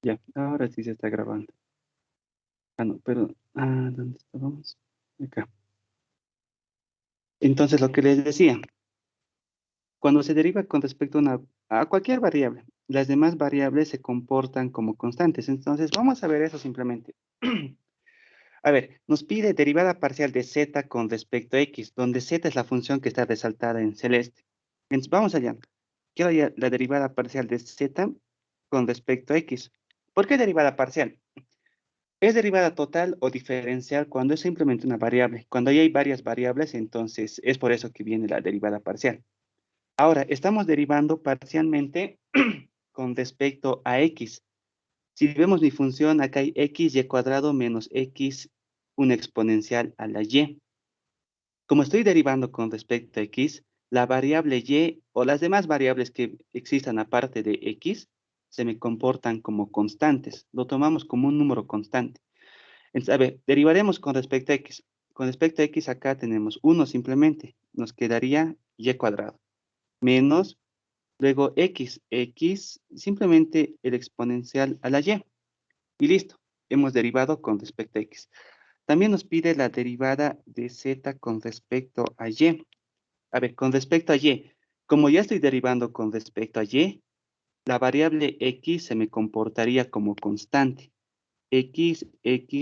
Ya, ahora sí se está grabando. Ah, no, pero, ¿dónde estábamos? Acá. Entonces, lo que les decía, cuando se deriva con respecto a cualquier variable, las demás variables se comportan como constantes. Entonces, vamos a ver eso simplemente. A ver, nos pide derivada parcial de z con respecto a x, donde z es la función que está resaltada en celeste. Entonces, vamos allá. Quiero ya la derivada parcial de z con respecto a x. ¿Por qué derivada parcial? Es derivada total o diferencial cuando es simplemente una variable. Cuando ya hay varias variables, entonces es por eso que viene la derivada parcial. Ahora, estamos derivando parcialmente con respecto a x. Si vemos mi función, acá hay x y cuadrado menos x, una exponencial a la y. Como estoy derivando con respecto a x, la variable y o las demás variables que existan aparte de x se me comportan como constantes. Lo tomamos como un número constante. Entonces, a ver, derivaremos con respecto a x. Con respecto a x acá tenemos 1 simplemente. Nos quedaría y cuadrado. Menos, luego x simplemente el exponencial a la y. Y listo, hemos derivado con respecto a x. También nos pide la derivada de z con respecto a y. A ver, con respecto a y, como ya estoy derivando con respecto a y, la variable x se me comportaría como constante. X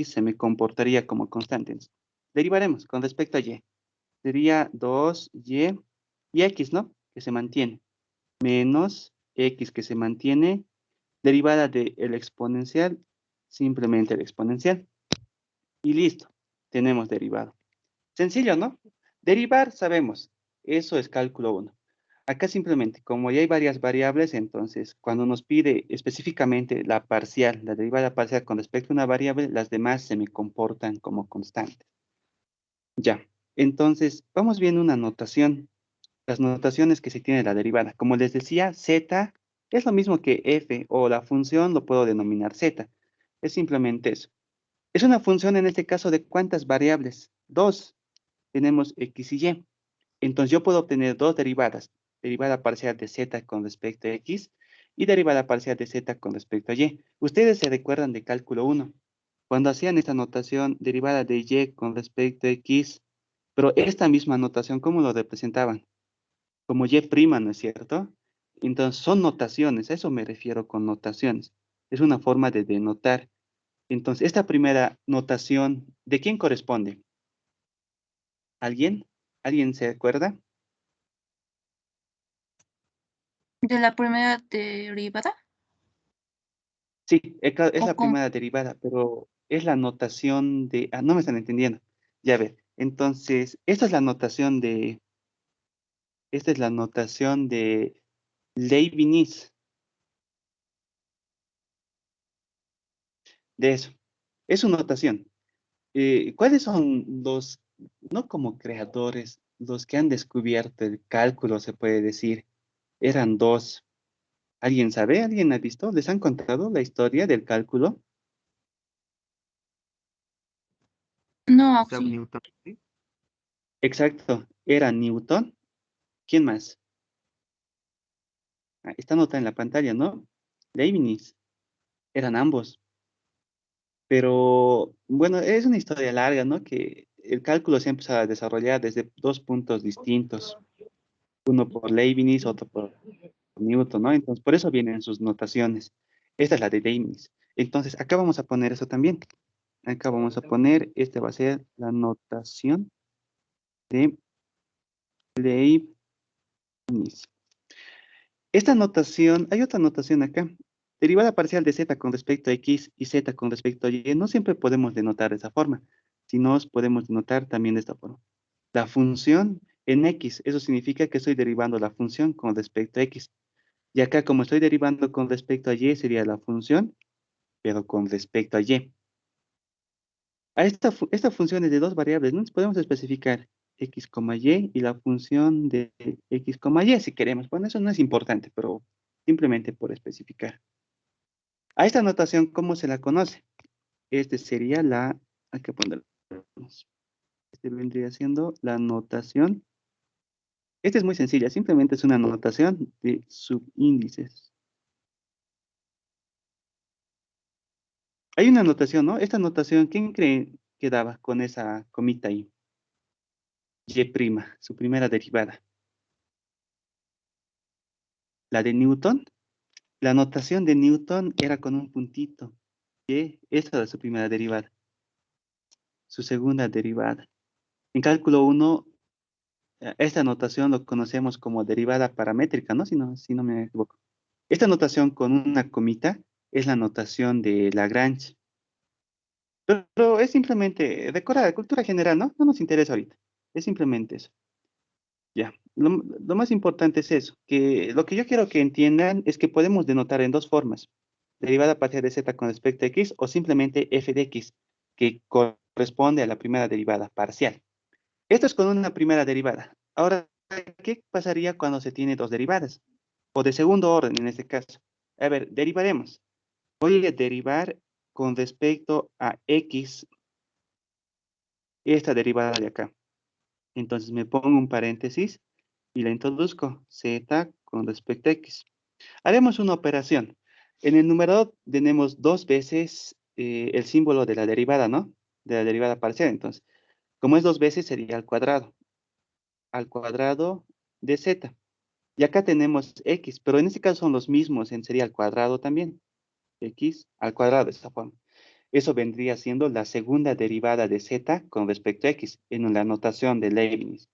se me comportaría como constante. Derivaremos con respecto a y. Sería 2y y x, ¿no? Que se mantiene. Menos x que se mantiene. Derivada del exponencial, simplemente el exponencial. Y listo, tenemos derivado. Sencillo, ¿no? Derivar, sabemos, eso es cálculo 1. Acá simplemente, como ya hay varias variables, entonces cuando nos pide específicamente la parcial, la derivada parcial con respecto a una variable, las demás se me comportan como constantes. Ya, entonces vamos viendo una notación, las notaciones que se tiene de la derivada. Como les decía, z es lo mismo que f o la función lo puedo denominar z. Es simplemente eso. Es una función en este caso de ¿cuántas variables? Dos. Tenemos x y y. Entonces yo puedo obtener dos derivadas. Derivada parcial de z con respecto a x y derivada parcial de z con respecto a y. Ustedes se recuerdan de cálculo 1. Cuando hacían esta notación derivada de y con respecto a x, pero esta misma notación, ¿cómo lo representaban? Como y', ¿no es cierto? Entonces son notaciones, a eso me refiero con notaciones. Es una forma de denotar. Entonces, esta primera notación, ¿de quién corresponde? ¿Alguien? ¿Alguien se acuerda? De la primera derivada. Sí, es ¿O la cómo? primera derivada, pero es la notación de... no me están entendiendo. Ya ver, entonces, esta es la notación de Leibniz, de eso. Es su notación. ¿Cuáles son los, no como creadores, los que han descubierto el cálculo, se puede decir? Eran dos. ¿Alguien sabe? ¿Alguien ha visto? ¿Les han contado la historia del cálculo? No, Isaac sí. Newton. ¿Sí? Exacto, era Newton. ¿Quién más? Está nota en la pantalla, ¿no? Leibniz. Eran ambos. Pero bueno, es una historia larga, ¿no? Que el cálculo se empezó a desarrollar desde dos puntos distintos. Uno por Leibniz, otro por Newton, ¿no? Entonces, por eso vienen sus notaciones. Esta es la de Leibniz. Entonces, acá vamos a poner eso también. Acá vamos a poner, esta va a ser la notación de Leibniz. Esta notación, hay otra notación acá. Derivada parcial de z con respecto a x y z con respecto a y, no siempre podemos denotar de esa forma, sino podemos denotar también de esta forma. La función en x, eso significa que estoy derivando la función con respecto a x. Y acá, como estoy derivando con respecto a y, sería la función, pero con respecto a y. Esta función es de dos variables, ¿no? Podemos especificar x, y la función de x, y si queremos. Bueno, eso no es importante, pero simplemente por especificar. A esta notación, ¿cómo se la conoce? Este sería hay que ponerlo. Este vendría siendo la notación. Esta es muy sencilla, simplemente es una notación de subíndices. Hay una notación, ¿no? Esta notación, ¿quién cree que daba con esa comita ahí? Y', su primera derivada. La de Newton, la notación de Newton era con un puntito. Y esta era su primera derivada. Su segunda derivada. En cálculo 1, esta notación lo conocemos como derivada paramétrica, ¿no? Si no me equivoco. Esta notación con una comita es la notación de Lagrange. Pero es simplemente decorar, cultura general, ¿no? No nos interesa ahorita. Es simplemente eso. Ya. Lo más importante es eso, que lo que yo quiero que entiendan es que podemos denotar en dos formas. Derivada parcial de z con respecto a x o simplemente f de x, que corresponde a la primera derivada parcial. Esto es con una primera derivada. Ahora, ¿qué pasaría cuando se tiene dos derivadas? O de segundo orden en este caso. A ver, derivaremos. Voy a derivar con respecto a x esta derivada de acá. Entonces me pongo un paréntesis y la introduzco, z con respecto a x. Haremos una operación. En el numerador tenemos dos veces el símbolo de la derivada, ¿no? De la derivada parcial. Entonces, como es dos veces, sería al cuadrado de z. Y acá tenemos x, pero en este caso son los mismos, sería al cuadrado también. X al cuadrado de esta forma. Eso vendría siendo la segunda derivada de z con respecto a x en la notación de Leibniz.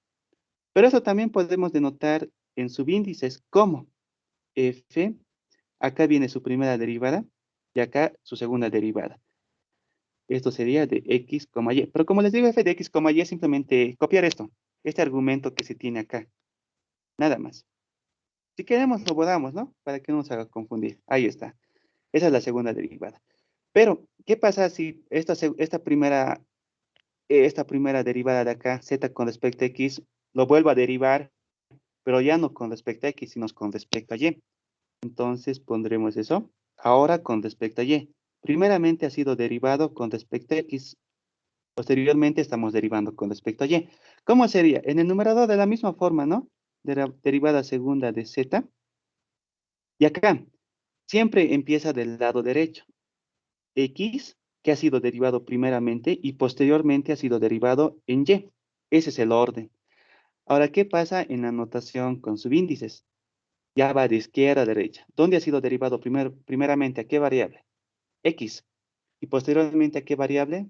Pero eso también podemos denotar en subíndices como f, acá viene su primera derivada y acá su segunda derivada. Esto sería de x, y. Pero como les digo, f de x, y es simplemente copiar esto, este argumento que se tiene acá. Nada más. Si queremos, lo bodamos, ¿no? Para que no nos haga confundir. Ahí está. Esa es la segunda derivada. Pero, ¿qué pasa si esta primera derivada de acá, z con respecto a x, lo vuelvo a derivar, pero ya no con respecto a x, sino con respecto a y? Entonces pondremos eso. Ahora con respecto a y. Primeramente ha sido derivado con respecto a x. Posteriormente estamos derivando con respecto a y. ¿Cómo sería? En el numerador de la misma forma, ¿no? De la derivada segunda de z. Y acá, siempre empieza del lado derecho. X, que ha sido derivado primeramente y posteriormente ha sido derivado en y. Ese es el orden. Ahora, ¿qué pasa en la notación con subíndices? Ya va de izquierda a derecha. ¿Dónde ha sido derivado primeramente a qué variable? X. Y posteriormente a qué variable?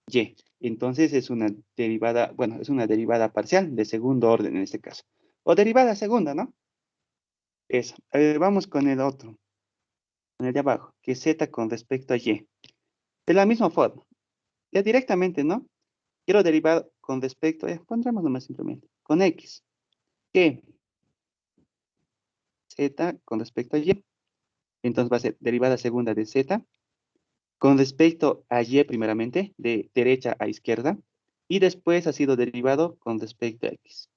Y. Entonces es una derivada, bueno, es una derivada parcial de segundo orden en este caso. O derivada segunda, ¿no? Eso. Vamos con el otro, con el de abajo, que es z con respecto a y. De la misma forma. Ya directamente, ¿no? Quiero derivar con respecto, pondremos nomás simplemente, con x, que z con respecto a y. Entonces va a ser derivada segunda de z con respecto a y primeramente, de derecha a izquierda, y después ha sido derivado con respecto a x.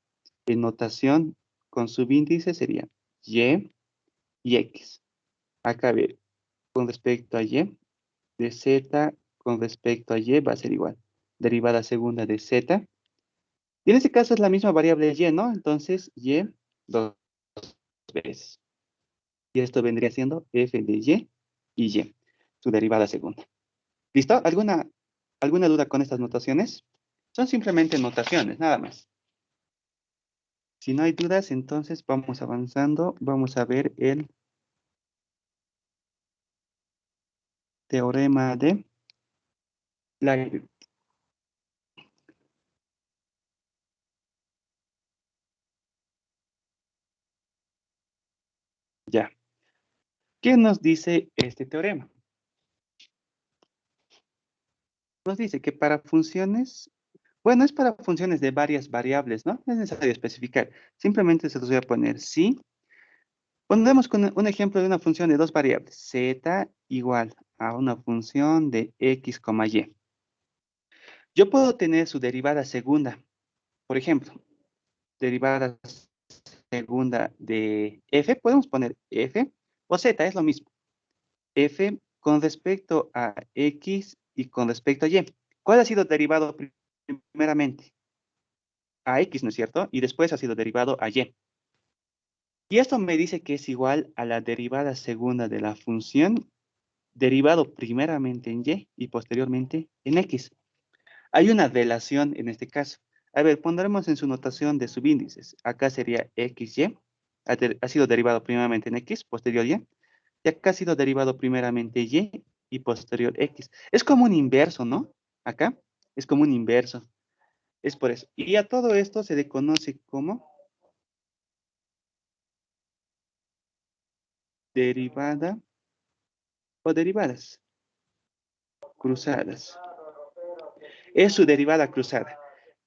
En notación con subíndice sería y x. Acá ver, con respecto a y, de z con respecto a y va a ser igual. Derivada segunda de z. Y en este caso es la misma variable y, ¿no? Entonces, y dos veces. Y esto vendría siendo f de y, su derivada segunda. ¿Listo? ¿Alguna duda con estas notaciones? Son simplemente notaciones, nada más. Si no hay dudas, entonces vamos avanzando. Vamos a ver el teorema de Leibniz. Ya. ¿Qué nos dice este teorema? Nos dice que para funciones, bueno, es para funciones de varias variables, ¿no? No es necesario especificar. Simplemente se los voy a poner sí. Pondremos con un ejemplo de una función de dos variables, z igual a una función de x, y. Yo puedo tener su derivada segunda. Por ejemplo, derivada segunda de f, podemos poner f o z, es lo mismo. F con respecto a x y con respecto a y. ¿Cuál ha sido derivado primeramente? A x, ¿no es cierto? Y después ha sido derivado a y. Y esto me dice que es igual a la derivada segunda de la función derivado primeramente en y y posteriormente en x. Hay una relación en este caso. A ver, pondremos en su notación de subíndices. Acá sería xy, ha sido derivado primeramente en x, posterior y. Y acá ha sido derivado primeramente y posterior x. Es como un inverso, ¿no? Acá es como un inverso. Es por eso. Y a todo esto se le conoce como derivada o derivadas cruzadas. Es su derivada cruzada.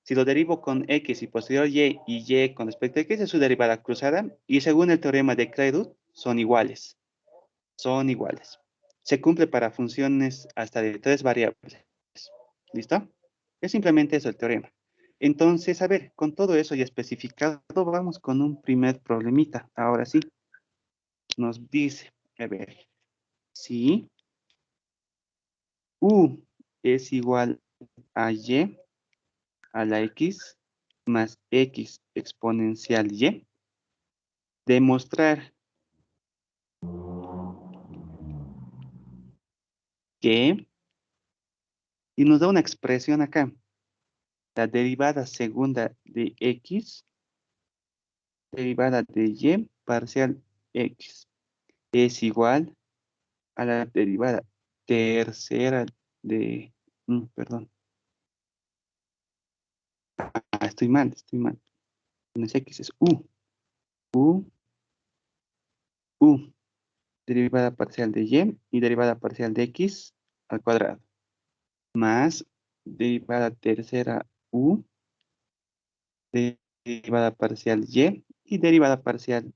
Si lo derivo con x y posterior y y con respecto a x, es su derivada cruzada. Y según el teorema de Clairaut, son iguales. Son iguales. Se cumple para funciones hasta de 3 variables. ¿Listo? Es simplemente eso el teorema. Entonces, a ver, con todo eso ya especificado, vamos con un primer problemita. Ahora sí, nos dice, a ver, si u es igual a y a la x más x exponencial y, demostrar que, y nos da una expresión acá, la derivada segunda de x, derivada de y parcial x, es igual a la derivada tercera de, perdón, estoy mal, no es x, es u, u, derivada parcial de y derivada parcial de x al cuadrado, más derivada tercera u, derivada parcial y derivada parcial,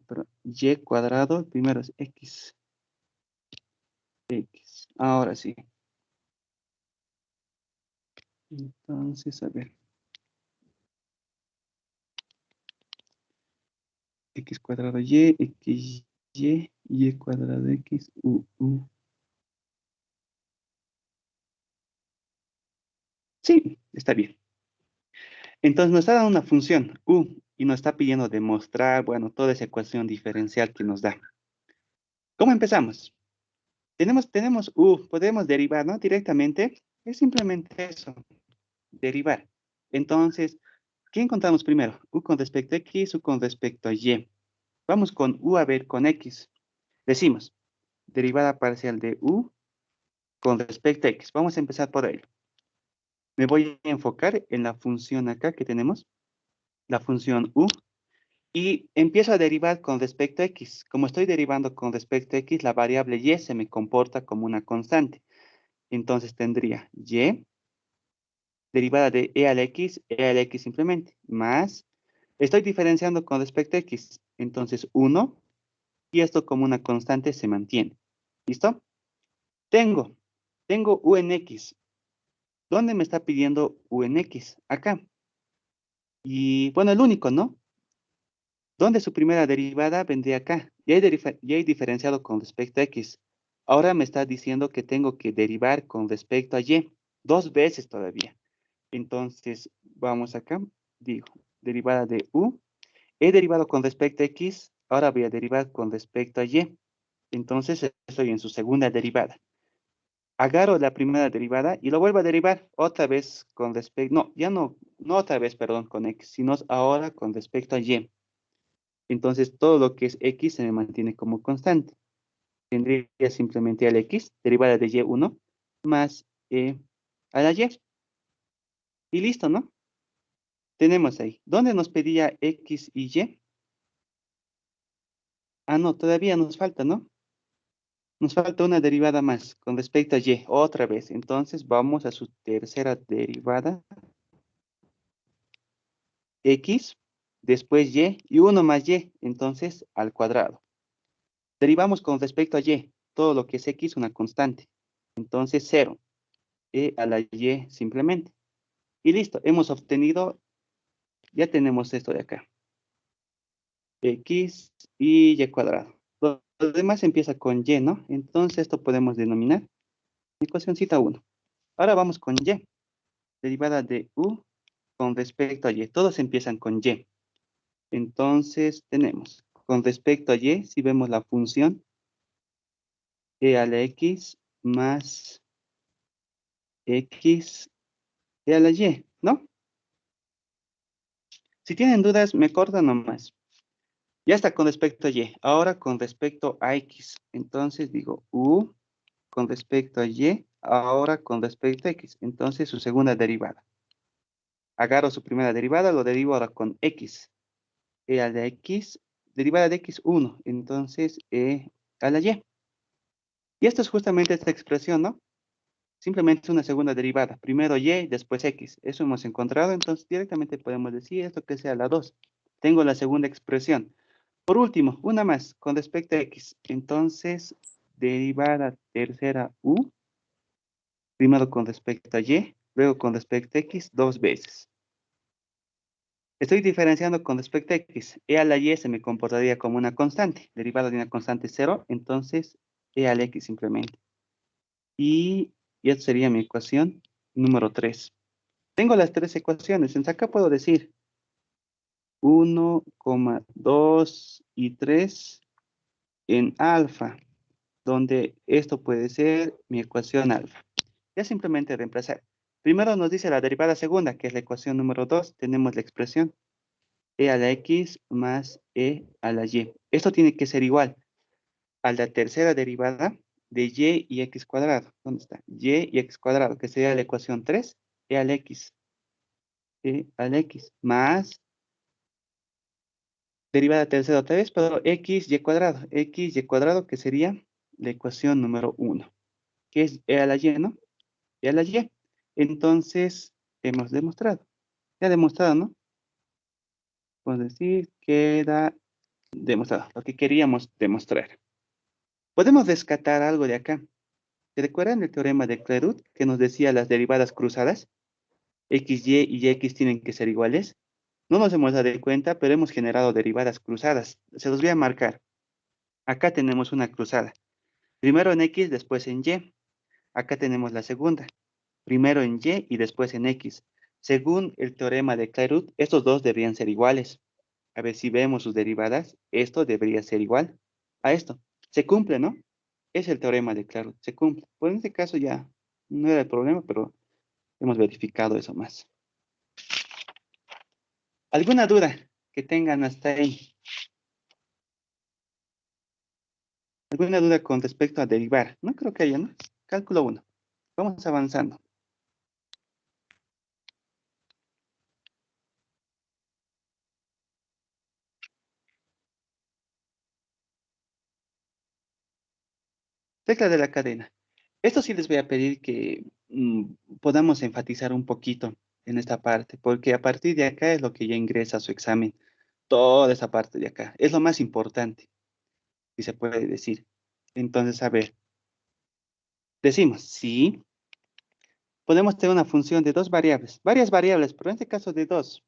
perdón, y cuadrado, primero es x. Ahora sí. Entonces, a ver. X cuadrado y cuadrado x, u. Sí, está bien. Entonces nos está dando una función u y nos está pidiendo demostrar, bueno, toda esa ecuación diferencial que nos da. ¿Cómo empezamos? Tenemos u, podemos derivar, ¿no? Directamente, es simplemente eso, derivar. Entonces, ¿qué encontramos primero? U con respecto a x, u con respecto a y. Vamos con u a ver con x. Decimos, derivada parcial de u con respecto a x. Vamos a empezar por ahí. Me voy a enfocar en la función acá que tenemos, la función u, y empiezo a derivar con respecto a x. Como estoy derivando con respecto a x, la variable y se me comporta como una constante. Entonces tendría y derivada de e a la x simplemente, más, estoy diferenciando con respecto a x, entonces 1, y esto como una constante se mantiene. ¿Listo? Tengo, tengo u en x. ¿Dónde me está pidiendo u en x? Acá. Y bueno, el único, ¿no? ¿Dónde su primera derivada vendría acá? Ya he diferenciado con respecto a x. Ahora me está diciendo que tengo que derivar con respecto a y. 2 veces todavía. Entonces, vamos acá. Digo, derivada de u. He derivado con respecto a x. Ahora voy a derivar con respecto a y. Entonces, estoy en su segunda derivada. Agarro la primera derivada y lo vuelvo a derivar otra vez con respecto, no, ya no otra vez, perdón, con x, sino ahora con respecto a y. Entonces, todo lo que es x se me mantiene como constante. Tendría simplemente al x, derivada de y1, más a la y. Y listo, ¿no? Tenemos ahí. ¿Dónde nos pedía x y y? Ah, no, todavía nos falta, ¿no? Nos falta una derivada más con respecto a y, otra vez. Entonces, vamos a su tercera derivada, x, después y 1 más y, entonces al cuadrado. Derivamos con respecto a y, todo lo que es x una constante. Entonces 0, e a la y simplemente. Y listo, hemos obtenido, ya tenemos esto de acá. X y y cuadrado. Lo demás empieza con y, ¿no? Entonces esto podemos denominar ecuacióncita 1. Ahora vamos con y, derivada de u con respecto a y. Todos empiezan con y. Entonces tenemos, con respecto a y, si vemos la función, e a la x más x e a la y, ¿no? Si tienen dudas, me cortan nomás. Ya está con respecto a y. Ahora con respecto a x. Entonces digo u con respecto a y, ahora con respecto a x. Entonces su segunda derivada. Agarro su primera derivada, lo derivo ahora con x. E a la x, derivada de x, 1. Entonces e a la y. Y esto es justamente esta expresión, ¿no? Simplemente es una segunda derivada. Primero y, después x. Eso hemos encontrado, entonces directamente podemos decir esto que sea la 2. Tengo la segunda expresión. Por último, una más con respecto a x. Entonces, derivada tercera u, primero con respecto a y, luego con respecto a x, dos veces. Estoy diferenciando con respecto a x. E a la y se me comportaría como una constante. Derivada de una constante 0, entonces e a la x simplemente. Y esta sería mi ecuación número 3. Tengo las tres ecuaciones. Entonces acá puedo decir 1, 2 y 3 en alfa, donde esto puede ser mi ecuación alfa. Ya simplemente reemplazar. Primero nos dice la derivada segunda, que es la ecuación número 2. Tenemos la expresión e a la x más e a la y. Esto tiene que ser igual a la tercera derivada de y x cuadrado. ¿Dónde está? Y x cuadrado, que sería la ecuación 3, e al x. E al x más derivada tercera otra vez, pero x y cuadrado, que sería la ecuación número 1, que es e a la y, ¿no? E a la y. Entonces, hemos demostrado. Ya demostrado, ¿no? Podemos decir, queda demostrado, lo que queríamos demostrar. Podemos rescatar algo de acá. ¿Se recuerdan el teorema de Clairaut que nos decía las derivadas cruzadas? XY y X tienen que ser iguales. No nos hemos dado cuenta, pero hemos generado derivadas cruzadas. Se los voy a marcar. Acá tenemos una cruzada. Primero en X, después en Y. Acá tenemos la segunda. Primero en Y y después en X. Según el teorema de Clairaut, estos dos deberían ser iguales. A ver si vemos sus derivadas. Esto debería ser igual a esto. Se cumple, ¿no? Es el teorema de Clairaut. Se cumple. Pues en este caso ya no era el problema, pero hemos verificado eso más. ¿Alguna duda que tengan hasta ahí? ¿Alguna duda con respecto a derivar? No creo que haya, ¿no? Cálculo 1. Vamos avanzando. Tecla de la cadena. Esto sí les voy a pedir que podamos enfatizar un poquito en esta parte, porque a partir de acá es lo que ya ingresa a su examen. Toda esa parte de acá. Es lo más importante, si se puede decir. Entonces, a ver, decimos, sí, podemos tener una función de dos variables, varias variables, pero en este caso de dos.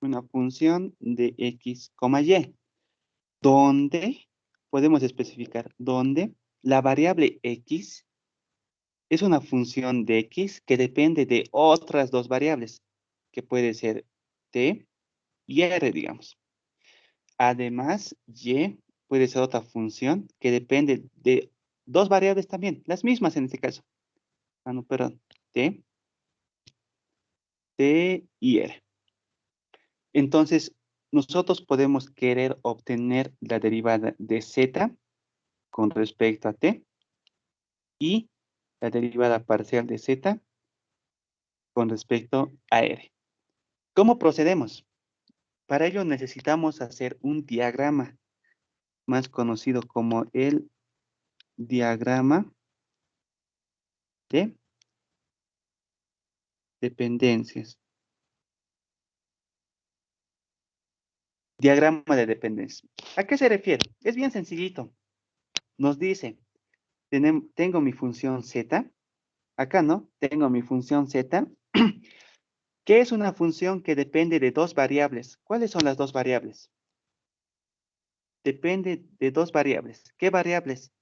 Una función de x, y, donde podemos especificar donde la variable x es una función de x que depende de otras dos variables, que puede ser t y r, digamos. Además, y puede ser otra función que depende de dos variables también, las mismas en este caso. Ah, no, perdón, t y r. Entonces, nosotros podemos querer obtener la derivada de z con respecto a t y la derivada parcial de z con respecto a r. ¿Cómo procedemos? Para ello necesitamos hacer un diagrama, más conocido como el diagrama de dependencias. Diagrama de dependencias. ¿A qué se refiere? Es bien sencillito. Nos dice, tengo mi función z, acá no, tengo mi función z, que es una función que depende de dos variables. ¿Cuáles son las dos variables? Depende de dos variables. ¿Qué variables?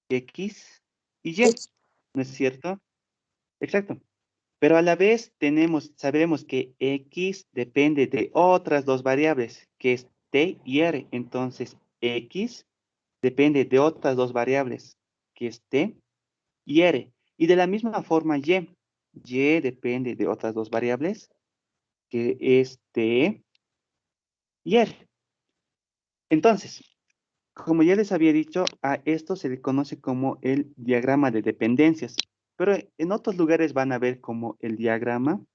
X y Y, ¿no es cierto? Exacto. Pero a la vez sabemos que X depende de otras dos variables, que es T y R. Entonces, X depende de otras dos variables. que es T y R. Y de la misma forma Y. Y depende de otras dos variables, que es T y R. Entonces, como ya les había dicho, a esto se le conoce como el diagrama de dependencias. Pero en otros lugares van a ver como el diagrama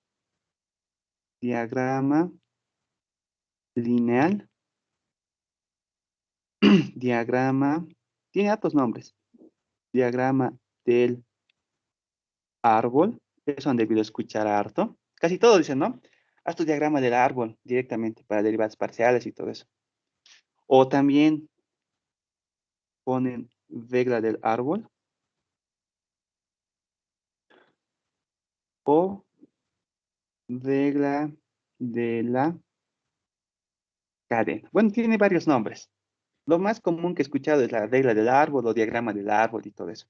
lineal, diagrama, tiene otros nombres. Diagrama del árbol, eso han debido escuchar harto. Casi todos dicen, ¿no? Haz tu diagrama del árbol directamente para derivadas parciales y todo eso. O también ponen regla del árbol o regla de la cadena. Bueno, tiene varios nombres. Lo más común que he escuchado es la regla del árbol o diagrama del árbol y todo eso.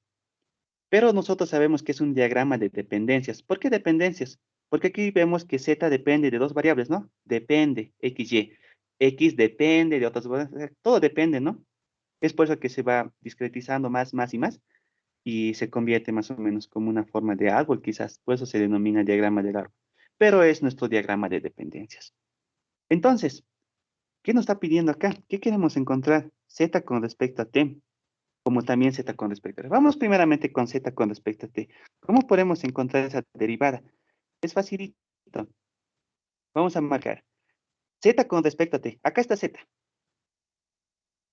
Pero nosotros sabemos que es un diagrama de dependencias. ¿Por qué dependencias? Porque aquí vemos que Z depende de dos variables, ¿no? Depende, X, Y. X depende de otras variables. Todo depende, ¿no? Es por eso que se va discretizando más, más y más y se convierte más o menos como una forma de árbol, quizás. Por eso se denomina diagrama del árbol. Pero es nuestro diagrama de dependencias. Entonces, ¿qué nos está pidiendo acá? ¿Qué queremos encontrar? Z con respecto a T, como también Z con respecto a T. Vamos primeramente con Z con respecto a T. ¿Cómo podemos encontrar esa derivada? Es facilito. Vamos a marcar Z con respecto a T. Acá está Z.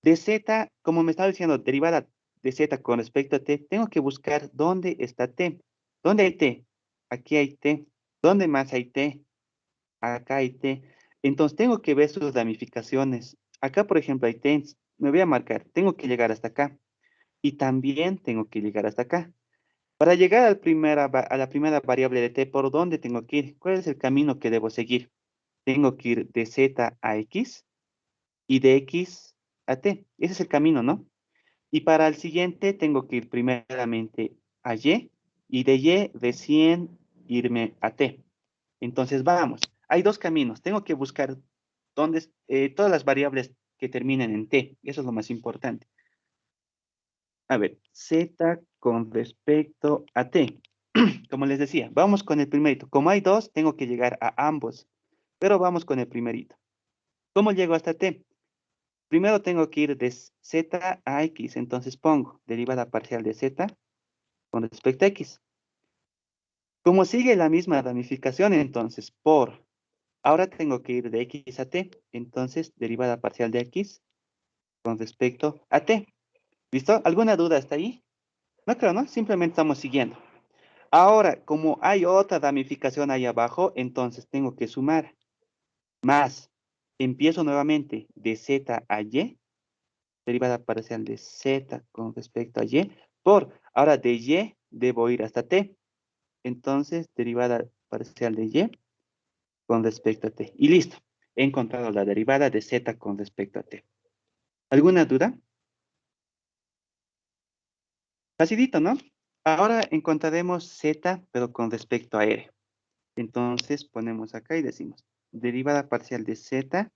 De Z, como me estaba diciendo, derivada de Z con respecto a T, tengo que buscar dónde está T. ¿Dónde hay T? Aquí hay T. ¿Dónde más hay T? Acá hay T. Entonces tengo que ver sus ramificaciones. Acá, por ejemplo, hay T. Me voy a marcar. Tengo que llegar hasta acá. Y también tengo que llegar hasta acá. Para llegar a la primera variable de T, ¿por dónde tengo que ir? ¿Cuál es el camino que debo seguir? Tengo que ir de Z a X y de X a T. Ese es el camino, ¿no? Y para el siguiente tengo que ir primeramente a y de Y recién irme a T. Entonces vamos, hay dos caminos. Tengo que buscar todas las variables que terminen en T. Eso es lo más importante. A ver, Z con respecto a T. Como les decía, vamos con el primerito. Como hay dos, tengo que llegar a ambos. Pero vamos con el primerito. ¿Cómo llego hasta T? Primero tengo que ir de Z a X. Entonces pongo derivada parcial de Z con respecto a X. Como sigue la misma ramificación, entonces ahora tengo que ir de X a T. Entonces, derivada parcial de X con respecto a T. ¿Listo? ¿Alguna duda hasta ahí? No creo, ¿no? Simplemente estamos siguiendo. Ahora, como hay otra ramificación ahí abajo, entonces tengo que sumar. Más, empiezo nuevamente de Z a Y, derivada parcial de Z con respecto a Y, ahora de Y debo ir hasta T. Entonces, derivada parcial de Y con respecto a T. Y listo. He encontrado la derivada de Z con respecto a T. ¿Alguna duda? Facilito, ¿no? Ahora encontraremos Z, pero con respecto a R. Entonces ponemos acá y decimos derivada parcial de Z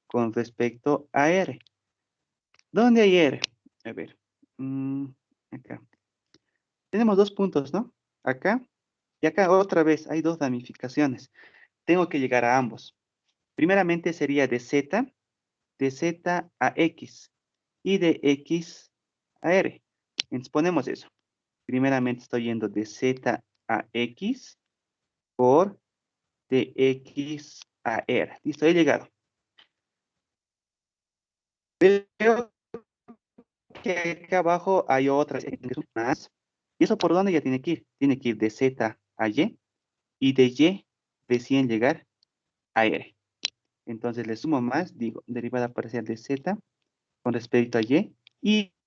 con respecto a R. ¿Dónde hay R? A ver. Acá. Tenemos dos puntos, ¿no? Acá y acá otra vez hay dos ramificaciones. Tengo que llegar a ambos. Primeramente sería de Z a X y de X a R. Entonces ponemos eso. Primeramente estoy yendo de Z a X por de X a R. Listo, he llegado. Veo que acá abajo hay otras más. ¿Y eso por dónde ya tiene que ir? Tiene que ir de Z a y de Y recién llegar a R. Entonces le sumo más, digo, derivada parcial de Z con respecto a y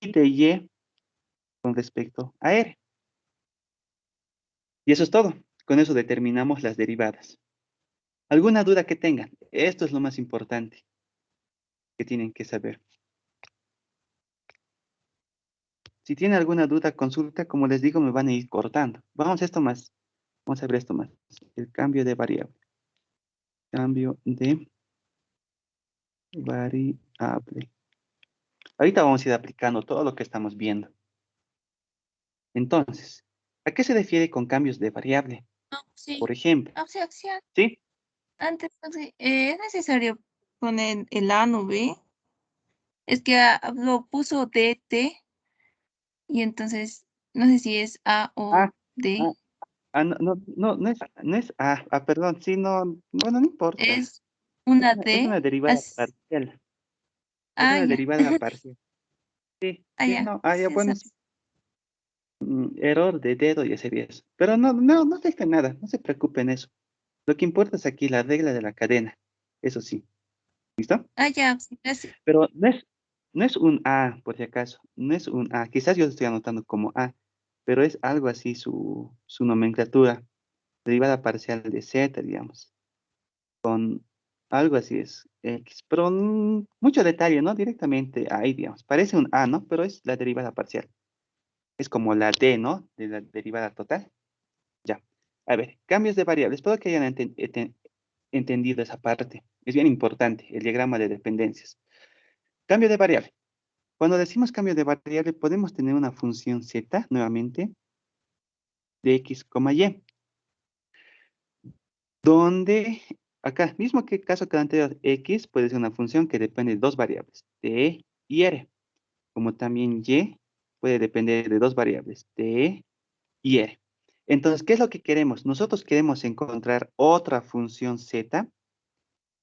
de Y con respecto a R. Y eso es todo. Con eso determinamos las derivadas. ¿Alguna duda que tengan? Esto es lo más importante que tienen que saber. Si tienen alguna duda, consulta, como les digo, me van a ir cortando. Vamos a esto más. Vamos a ver esto más. El cambio de variable. Cambio de variable. Ahorita vamos a ir aplicando todo lo que estamos viendo. Entonces, ¿a qué se refiere con cambios de variable? No, Por sí. ejemplo, Opción. ¿sí? Antes, sí, es necesario poner el A, no B. Es que lo puso DT y entonces no sé si es A Ah, o D. ah, no es, perdón, sí, no, bueno, no importa. Es una Es D. una derivada parcial. Es Ah, una ya. derivada parcial. Sí, Ah, sí, ya. no, ya, Sí, bueno, sí. Error de dedo ya sería eso. Pero no afecta nada, no se preocupen eso. Lo que importa es aquí la regla de la cadena. Eso sí, ¿listo? Ah, ya. Sí, gracias. Pero no es un A, por si acaso. No es un A. Quizás yo lo estoy anotando como A, pero es algo así su nomenclatura. Derivada parcial de Z, digamos. Algo así es. X. Pero mucho detalle, ¿no? Directamente ahí, digamos. Parece un A, ¿no? Pero es la derivada parcial. Es como la D, ¿no? De la derivada total. Ya. A ver, cambios de variables. Espero que hayan entendido esa parte. Es bien importante, el diagrama de dependencias. Cambio de variable. Cuando decimos cambio de variable, podemos tener una función z, nuevamente, de x, y, donde, acá, mismo que caso que el anterior, x puede ser una función que depende de dos variables, t y r, como también y puede depender de dos variables, t y r. Entonces, ¿qué es lo que queremos? Nosotros queremos encontrar otra función z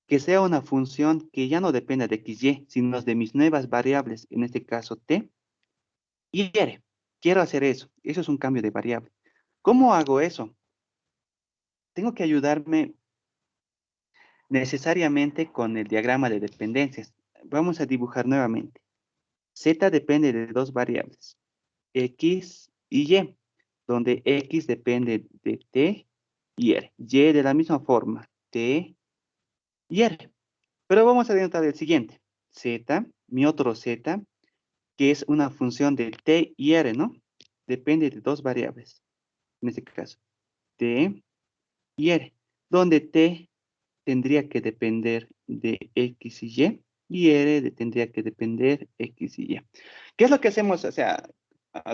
que sea una función que ya no dependa de xy, sino de mis nuevas variables, en este caso t y r. Quiero hacer eso. Eso es un cambio de variable. ¿Cómo hago eso? Tengo que ayudarme necesariamente con el diagrama de dependencias. Vamos a dibujar nuevamente. Z depende de dos variables, x y y, donde x depende de t y r. Y de la misma forma, t y r. Pero vamos a denotar el siguiente. Z, mi otro z, que es una función de t y r, ¿no? Depende de dos variables, en este caso, t y r, donde t tendría que depender de x y r tendría que depender x y y. ¿Qué es lo que hacemos? O sea,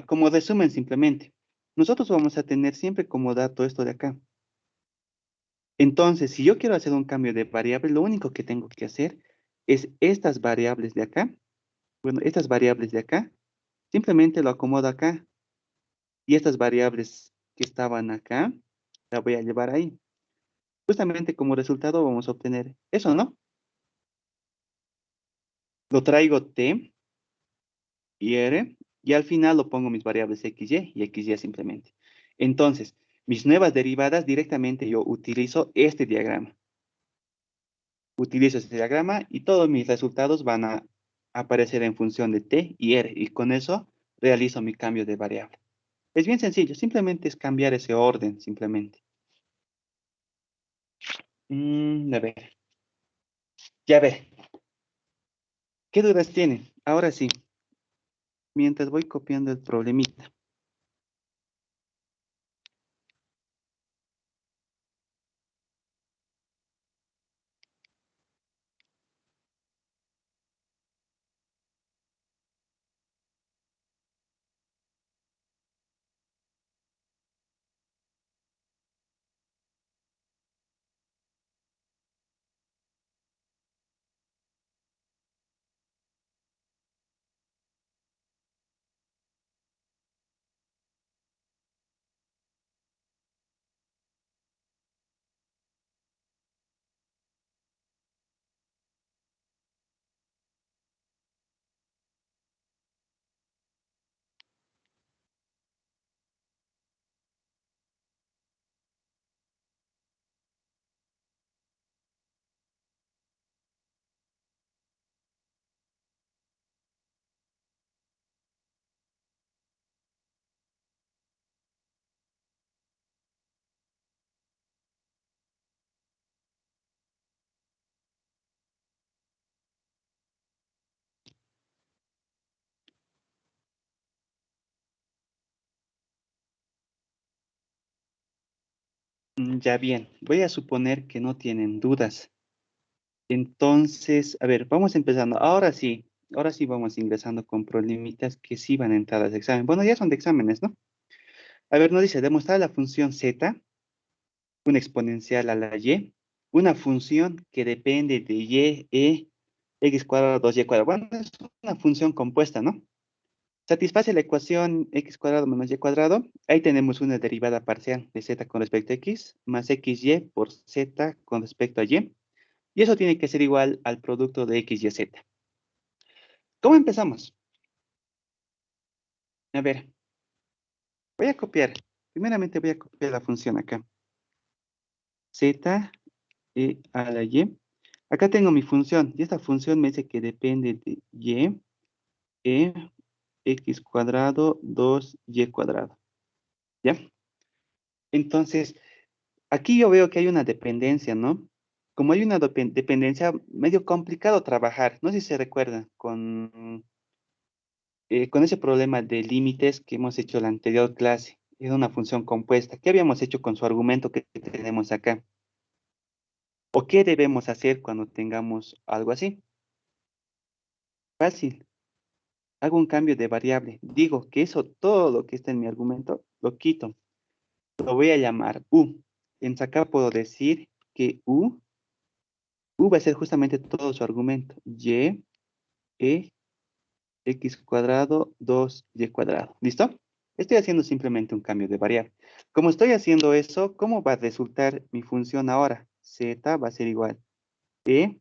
como resumen simplemente, nosotros vamos a tener siempre como dato esto de acá. Entonces, si yo quiero hacer un cambio de variable, lo único que tengo que hacer es estas variables de acá, bueno, estas variables de acá, simplemente lo acomodo acá, y estas variables que estaban acá, las voy a llevar ahí. Justamente como resultado vamos a obtener eso, ¿no? Lo traigo t y r, y al final lo pongo mis variables x y xy simplemente. Entonces, mis nuevas derivadas directamente yo utilizo este diagrama. Utilizo este diagrama y todos mis resultados van a aparecer en función de t y r, y con eso realizo mi cambio de variable. Es bien sencillo, simplemente es cambiar ese orden, simplemente. A ver, ya ver, ¿qué dudas tienen? Ahora sí, mientras voy copiando el problemita. Ya bien, voy a suponer que no tienen dudas. Entonces, a ver, vamos empezando. Ahora sí vamos ingresando con problemitas que sí van a entrar al examen. Bueno, ya son de exámenes, ¿no? A ver, nos dice demostrar la función z, una exponencial a la y, una función que depende de y, x cuadrado 2y cuadrado. Bueno, es una función compuesta, ¿no? Satisface la ecuación x cuadrado menos y cuadrado. Ahí tenemos una derivada parcial de z con respecto a x, más xy por z con respecto a y. Y eso tiene que ser igual al producto de x y z. ¿Cómo empezamos? A ver, voy a copiar. Primeramente voy a copiar la función acá. Z a la y. Acá tengo mi función. Y esta función me dice que depende de y, e, x cuadrado, 2y cuadrado. ¿Ya? Entonces, aquí yo veo que hay una dependencia, ¿no? Como hay una dependencia, medio complicado trabajar. No sé si se recuerdan con ese problema de límites que hemos hecho en la anterior clase. Era una función compuesta. ¿Qué habíamos hecho con su argumento que tenemos acá? ¿O qué debemos hacer cuando tengamos algo así? Fácil. Hago un cambio de variable. Digo que eso, todo lo que está en mi argumento, lo quito. Lo voy a llamar u. Entonces acá puedo decir que u va a ser justamente todo su argumento. Y, e, x cuadrado, 2y cuadrado. ¿Listo? Estoy haciendo simplemente un cambio de variable. Como estoy haciendo eso, ¿cómo va a resultar mi función ahora? Z va a ser igual y,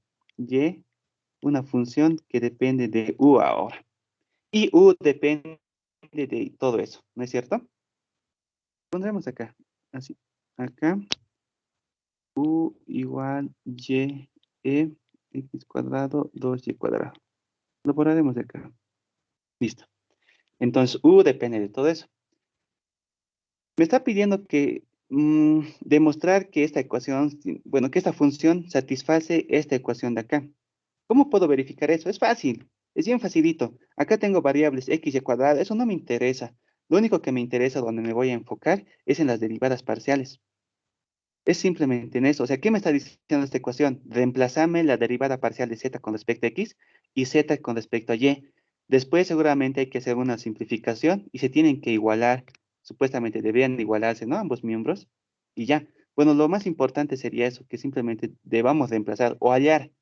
una función que depende de u ahora. Y u depende de todo eso, ¿no es cierto? Pondremos acá, así. Acá, u igual y, x cuadrado, 2y cuadrado. Lo borraremos de acá. Listo. Entonces, u depende de todo eso. Me está pidiendo que demostrar que esta ecuación, bueno, que esta función satisface esta ecuación de acá. ¿Cómo puedo verificar eso? Es fácil, es bien facilito. Acá tengo variables x y cuadrado, eso no me interesa. Lo único que me interesa, donde me voy a enfocar, es en las derivadas parciales. Es simplemente en eso. O sea, ¿qué me está diciendo esta ecuación? Reemplazame la derivada parcial de z con respecto a x y z con respecto a y. Después seguramente hay que hacer una simplificación y se tienen que igualar. Supuestamente deberían igualarse, ¿no? Ambos miembros. Y ya. Bueno, lo más importante sería eso, que simplemente debamos reemplazar o hallar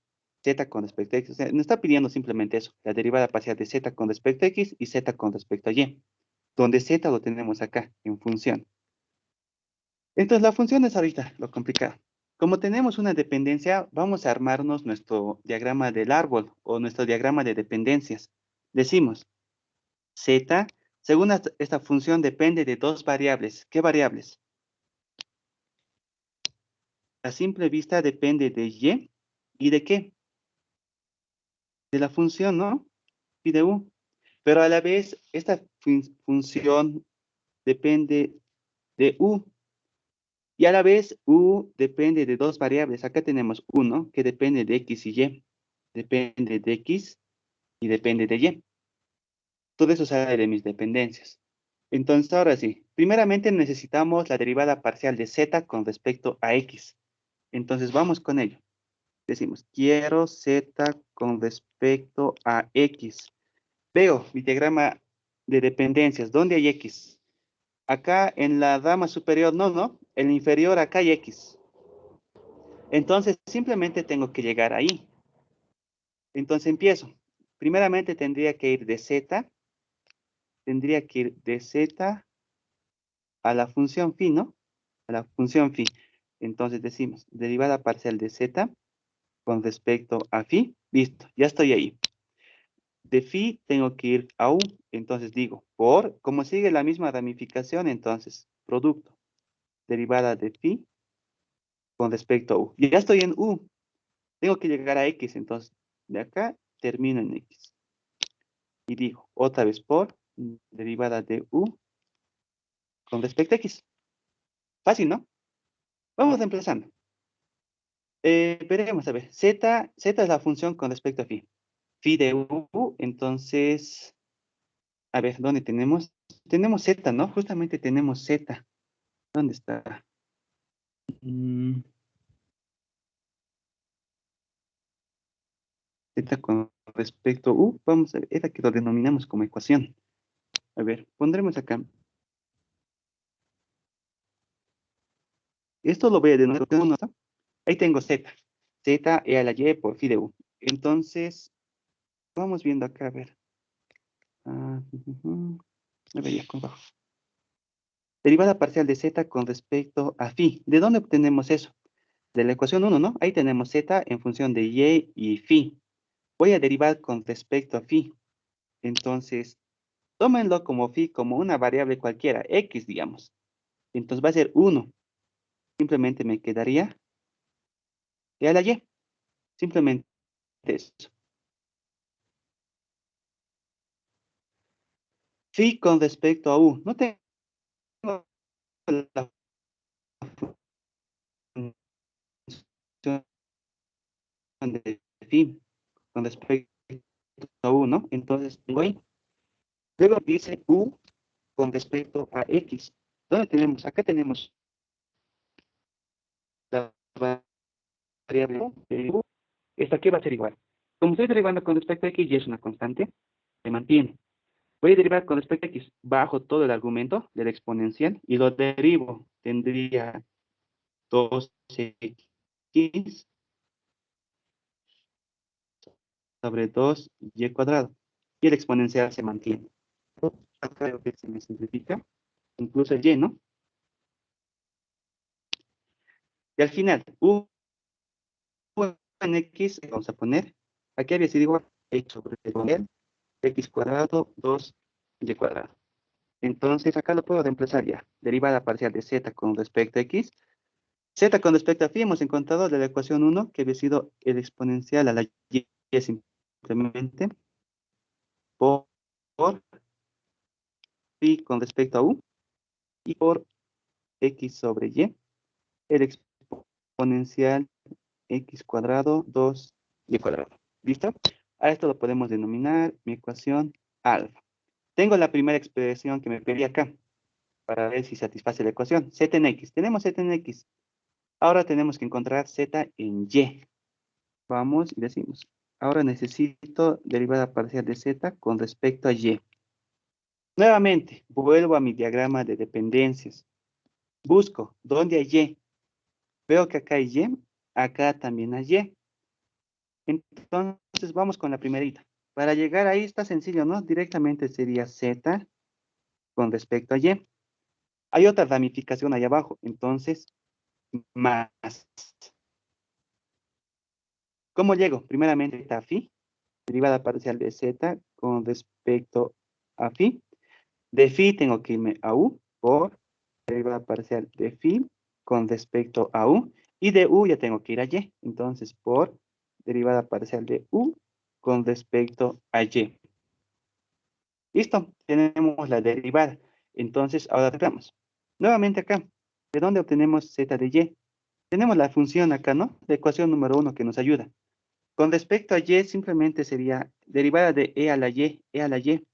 z con respecto a x. O sea, nos está pidiendo simplemente eso, la derivada parcial de z con respecto a x y z con respecto a y. Donde z lo tenemos acá, en función. Entonces, la función es ahorita lo complicado. Como tenemos una dependencia, vamos a armarnos nuestro diagrama del árbol o nuestro diagrama de dependencias. Decimos, z, según esta función, depende de dos variables. ¿Qué variables? A simple vista depende de y. ¿Y de qué? De la función, ¿no? Y de u. Pero a la vez, esta función depende de u. Y a la vez, u depende de dos variables. Acá tenemos uno que depende de x y y. Depende de x y depende de y. Todo eso sale de mis dependencias. Entonces, ahora sí. Primeramente necesitamos la derivada parcial de z con respecto a x. Entonces, vamos con ello. Decimos, quiero z con respecto a x. Veo mi diagrama de dependencias. ¿Dónde hay x? Acá en la rama superior, no. En la inferior acá hay x. Entonces, simplemente tengo que llegar ahí. Entonces, empiezo. Primeramente tendría que ir de z, a la función phi, ¿no? A la función phi. Entonces decimos, derivada parcial de z con respecto a phi. Listo, ya estoy ahí. De phi tengo que ir a u. Entonces digo, como sigue la misma ramificación, entonces, producto, derivada de phi con respecto a u. Ya estoy en u. Tengo que llegar a x, entonces, de acá termino en x. Y digo, otra vez por derivada de u con respecto a x. Fácil, ¿no? Vamos empezando. Veremos, a ver. Z es la función con respecto a phi. Phi de u, entonces, a ver, ¿dónde tenemos? Tenemos z, ¿no? Justamente tenemos z. ¿Dónde está? Mm, Z con respecto a u, vamos a ver, era que lo denominamos como ecuación. A ver, pondremos acá. Esto lo voy a denominar uno, ¿no? Ahí tengo z. Z e a la y por phi de u. Entonces, vamos viendo acá, a ver. A ver, ya con bajo. Derivada parcial de z con respecto a phi. ¿De dónde obtenemos eso? De la ecuación 1, ¿no? Ahí tenemos z en función de y phi. Voy a derivar con respecto a phi. Entonces, tómenlo como phi, como una variable cualquiera, x, digamos. Entonces va a ser 1. Simplemente me quedaría y a la y. Simplemente eso. Phi con respecto a u. No tengo la función de phi con respecto a u, ¿no? Entonces, voy. Luego dice u con respecto a x. ¿Dónde tenemos? Acá tenemos la variable de u. Esta aquí va a ser igual. Como estoy derivando con respecto a x y es una constante, se mantiene. Voy a derivar con respecto a x. Bajo todo el argumento del exponencial y lo derivo. Tendría 2x sobre 2y cuadrado. Y el exponencial se mantiene. Acá creo que se me simplifica. Incluso el y, ¿no? Y al final, u en x, vamos a poner, aquí había sido igual, x sobre el x cuadrado 2y cuadrado. Entonces acá lo puedo reemplazar ya. Derivada parcial de z con respecto a x. Z con respecto a phi hemos encontrado de la ecuación 1 que había sido el exponencial a la y simplemente por phi con respecto a u y por x sobre y, el exponencial x cuadrado 2y cuadrado. ¿Listo? A esto lo podemos denominar mi ecuación alfa. Tengo la primera expresión que me pedí acá para ver si satisface la ecuación. Z en x. Tenemos z en x. Ahora tenemos que encontrar z en y. Vamos y decimos. Ahora necesito derivada parcial de z con respecto a y. Nuevamente, vuelvo a mi diagrama de dependencias. Busco dónde hay y. Veo que acá hay y, acá también hay y. Entonces vamos con la primerita. Para llegar ahí está sencillo, ¿no? Directamente sería z con respecto a y. Hay otra ramificación ahí abajo, entonces más. ¿Cómo llego? Primeramente está phi, derivada parcial de z con respecto a phi. De phi tengo que irme a u por derivada parcial de phi con respecto a u. Y de u ya tengo que ir a y. Entonces, por derivada parcial de u con respecto a y. Listo, tenemos la derivada. Entonces, ahora veamos. Nuevamente acá, ¿de dónde obtenemos z de y? Tenemos la función acá, ¿no? La ecuación número 1 que nos ayuda. Con respecto a y, simplemente sería derivada de e a la y, e a la y.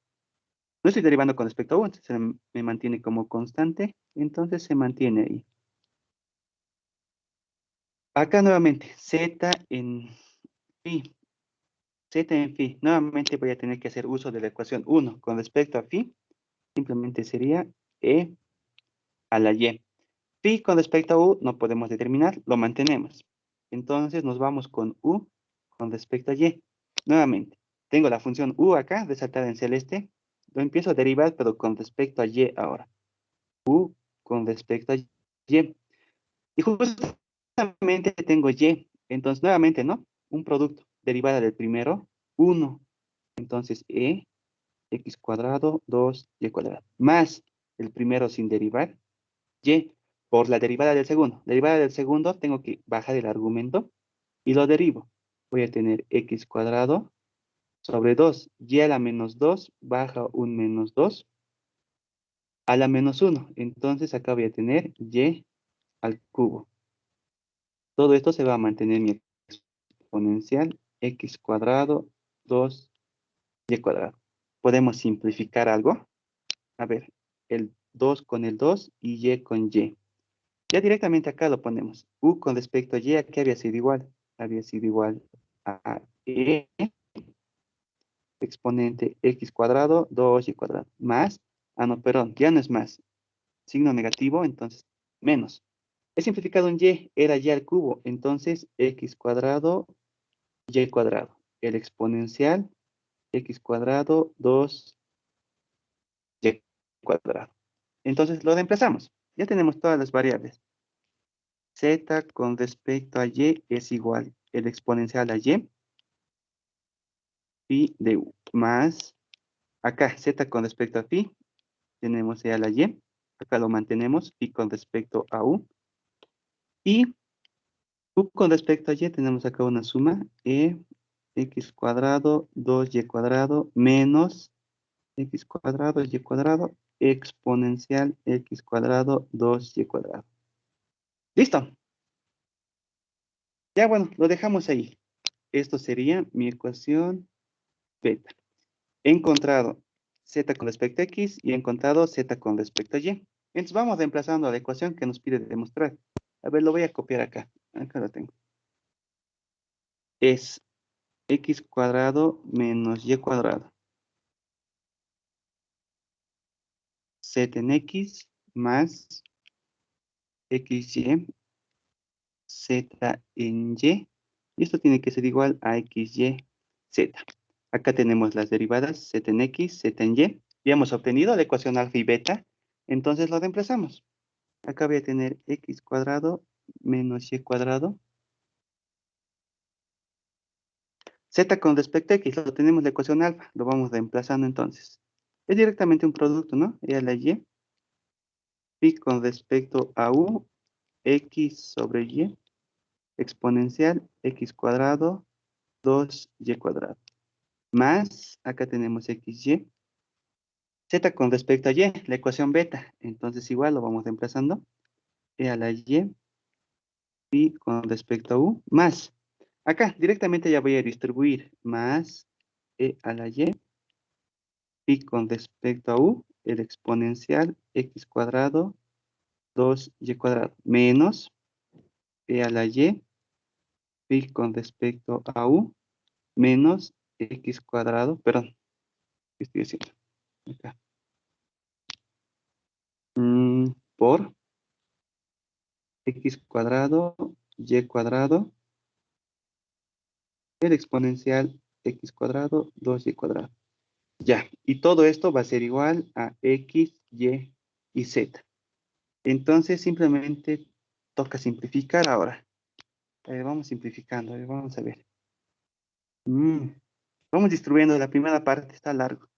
No estoy derivando con respecto a u, entonces me mantiene como constante, entonces se mantiene ahí. Acá nuevamente, z en phi, z en phi. Nuevamente voy a tener que hacer uso de la ecuación 1. Con respecto a phi, simplemente sería e a la y. Phi con respecto a u no podemos determinar, lo mantenemos. Entonces nos vamos con u con respecto a y. Nuevamente, tengo la función u acá, resaltada en celeste. Lo empiezo a derivar, pero con respecto a y ahora. U con respecto a y. Y justamente tengo y. Entonces, nuevamente, ¿no? Un producto derivada del primero, 1. Entonces, x cuadrado, 2y cuadrado. Más el primero sin derivar, y por la derivada del segundo. Derivada del segundo, tengo que bajar el argumento y lo derivo. Voy a tener x cuadrado sobre 2. Y a la menos 2 baja un menos 2 a la menos 1. Entonces, acá voy a tener y al cubo. Todo esto se va a mantener en mi exponencial x cuadrado 2y cuadrado. ¿Podemos simplificar algo? A ver, el 2 con el 2 y y con y. Ya directamente acá lo ponemos. U con respecto a y, aquí había sido igual. Había sido igual a e exponente x cuadrado 2y cuadrado. Más, no, perdón, ya no es más. Signo negativo, entonces menos. He simplificado un y, era y al cubo, entonces x cuadrado, y cuadrado. El exponencial, x cuadrado, 2y cuadrado. Entonces lo reemplazamos. Ya tenemos todas las variables. Z con respecto a y es igual el exponencial a y, pi de u, más, acá z con respecto a pi, tenemos e a la y, acá lo mantenemos, pi con respecto a u, y u con respecto a y tenemos acá una suma, x cuadrado, 2y cuadrado, menos x cuadrado, y cuadrado, exponencial x cuadrado, 2y cuadrado. ¿Listo? Ya bueno, lo dejamos ahí. Esto sería mi ecuación beta. He encontrado z con respecto a x y he encontrado z con respecto a y. Entonces vamos reemplazando la ecuación que nos pide demostrar. A ver, lo voy a copiar acá. Acá lo tengo. Es x cuadrado menos y cuadrado. Z en x más xy z en y. Y esto tiene que ser igual a xy z. Acá tenemos las derivadas z en x, z en y. Ya hemos obtenido la ecuación alfa y beta. Entonces lo reemplazamos. Acá voy a tener x cuadrado menos y cuadrado. Z con respecto a x, lo tenemos la ecuación alfa. Lo vamos reemplazando entonces. Es directamente un producto, ¿no? Y a la y. Pi con respecto a u, x sobre y, exponencial x cuadrado, 2y cuadrado. Más, acá tenemos xy. Z con respecto a y, la ecuación beta. Entonces igual lo vamos reemplazando. E a la y, pi con respecto a u, más. Acá directamente ya voy a distribuir más e a la y, pi con respecto a u, el exponencial x cuadrado, 2y cuadrado, menos e a la y, pi con respecto a u, menos x cuadrado, perdón, ¿qué estoy haciendo? Acá. Por x cuadrado, y cuadrado, el exponencial x cuadrado, 2y cuadrado. Ya, y todo esto va a ser igual a x, y z. Entonces simplemente toca simplificar ahora. Vamos simplificando, vamos a ver. Vamos distribuyendo la primera parte, está largo.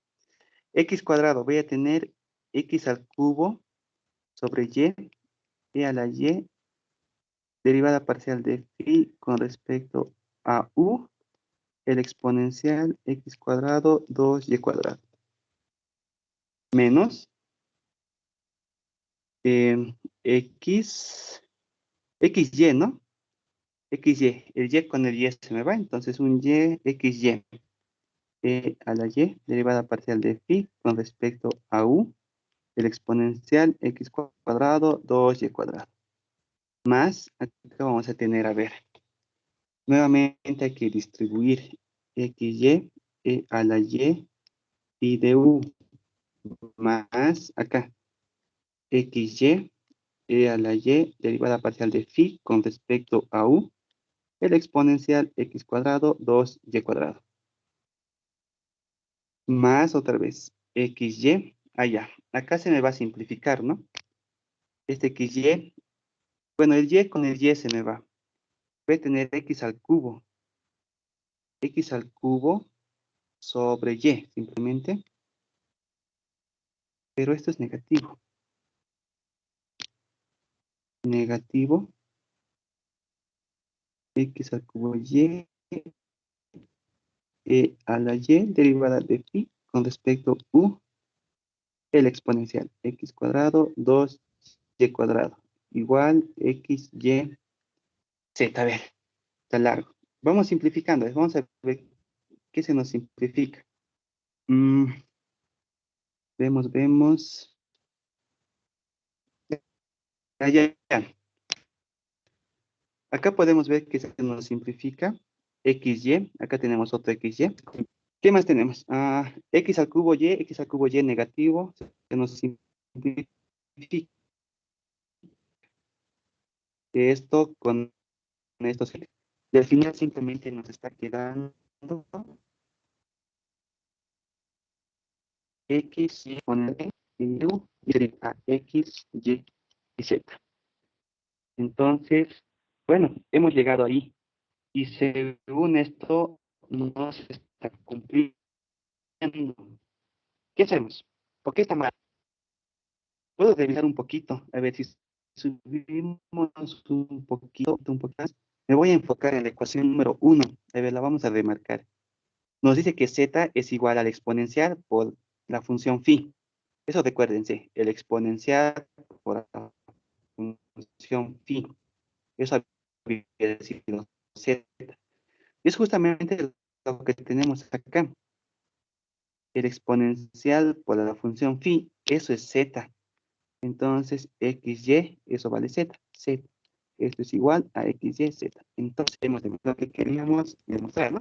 X cuadrado, voy a tener x al cubo sobre y a la y, derivada parcial de phi con respecto a u, el exponencial x cuadrado, 2y cuadrado. Menos x, xy, ¿no? XY, el y con el y se me va, entonces un y, xy, a la y, derivada parcial de phi con respecto a u, el exponencial x cuadrado, 2y cuadrado. Más, acá vamos a tener, a ver, nuevamente hay que distribuir xy, a la y, pi de u, más, acá, xy, a la y, derivada parcial de phi con respecto a u, el exponencial x cuadrado, 2y cuadrado. Más otra vez, xy, allá. Acá se me va a simplificar, ¿no? Este xy, bueno, el y con el y se me va. Voy a tener x al cubo sobre y, simplemente. Pero esto es negativo. Negativo, x al cubo y, a la y, derivada de pi, con respecto a u, el exponencial, x cuadrado, 2y cuadrado, igual xy, z. A ver, está largo. Vamos simplificando, vamos a ver qué se nos simplifica. Vemos. Ya. Acá podemos ver que se nos simplifica xy. Acá tenemos otro xy. ¿Qué más tenemos? X al cubo y negativo. Se nos simplifica. esto con esto. Y al final simplemente nos está quedando X, Y, ponerle U, Y, a X, Y y Z. Entonces, bueno, hemos llegado ahí. Y según esto, no se está cumpliendo. ¿Qué hacemos? ¿Por qué está mal? Puedo revisar un poquito, a ver si subimos un poquito más. Me voy a enfocar en la ecuación número uno. A ver, la vamos a remarcar. Nos dice que z es igual al exponencial por la función phi. Eso recuérdense, el exponencial por la función phi. Eso había sido z. Es justamente lo que tenemos acá. El exponencial por la función phi, eso es z. Entonces, xy, eso vale z. Z. Esto es igual a xy, z. Entonces, hemos demostrado lo que queríamos demostrar, ¿no?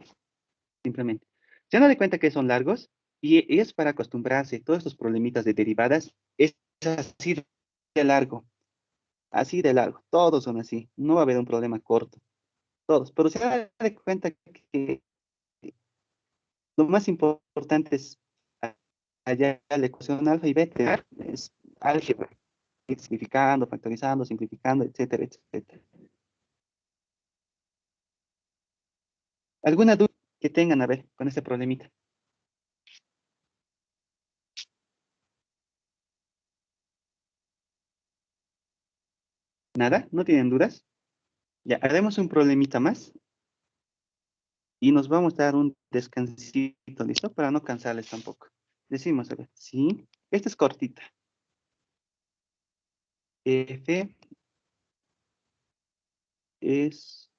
Simplemente. Se han dado cuenta que son largos y es para acostumbrarse. Todos estos problemitas de derivadas es así de largo. Así de largo. Todos son así. No va a haber un problema corto. Todos. Pero se han dado cuenta que lo más importante es allá la ecuación alfa y beta. Es álgebra. Ir simplificando, factorizando, simplificando, etcétera, etcétera. ¿Alguna duda que tengan, a ver, con este problemita? ¿Nada? ¿No tienen dudas? Ya, haremos un problemita más y nos vamos a dar un descansito, ¿listo? Para no cansarles tampoco. Decimos, a ver, sí, esta es cortita. F es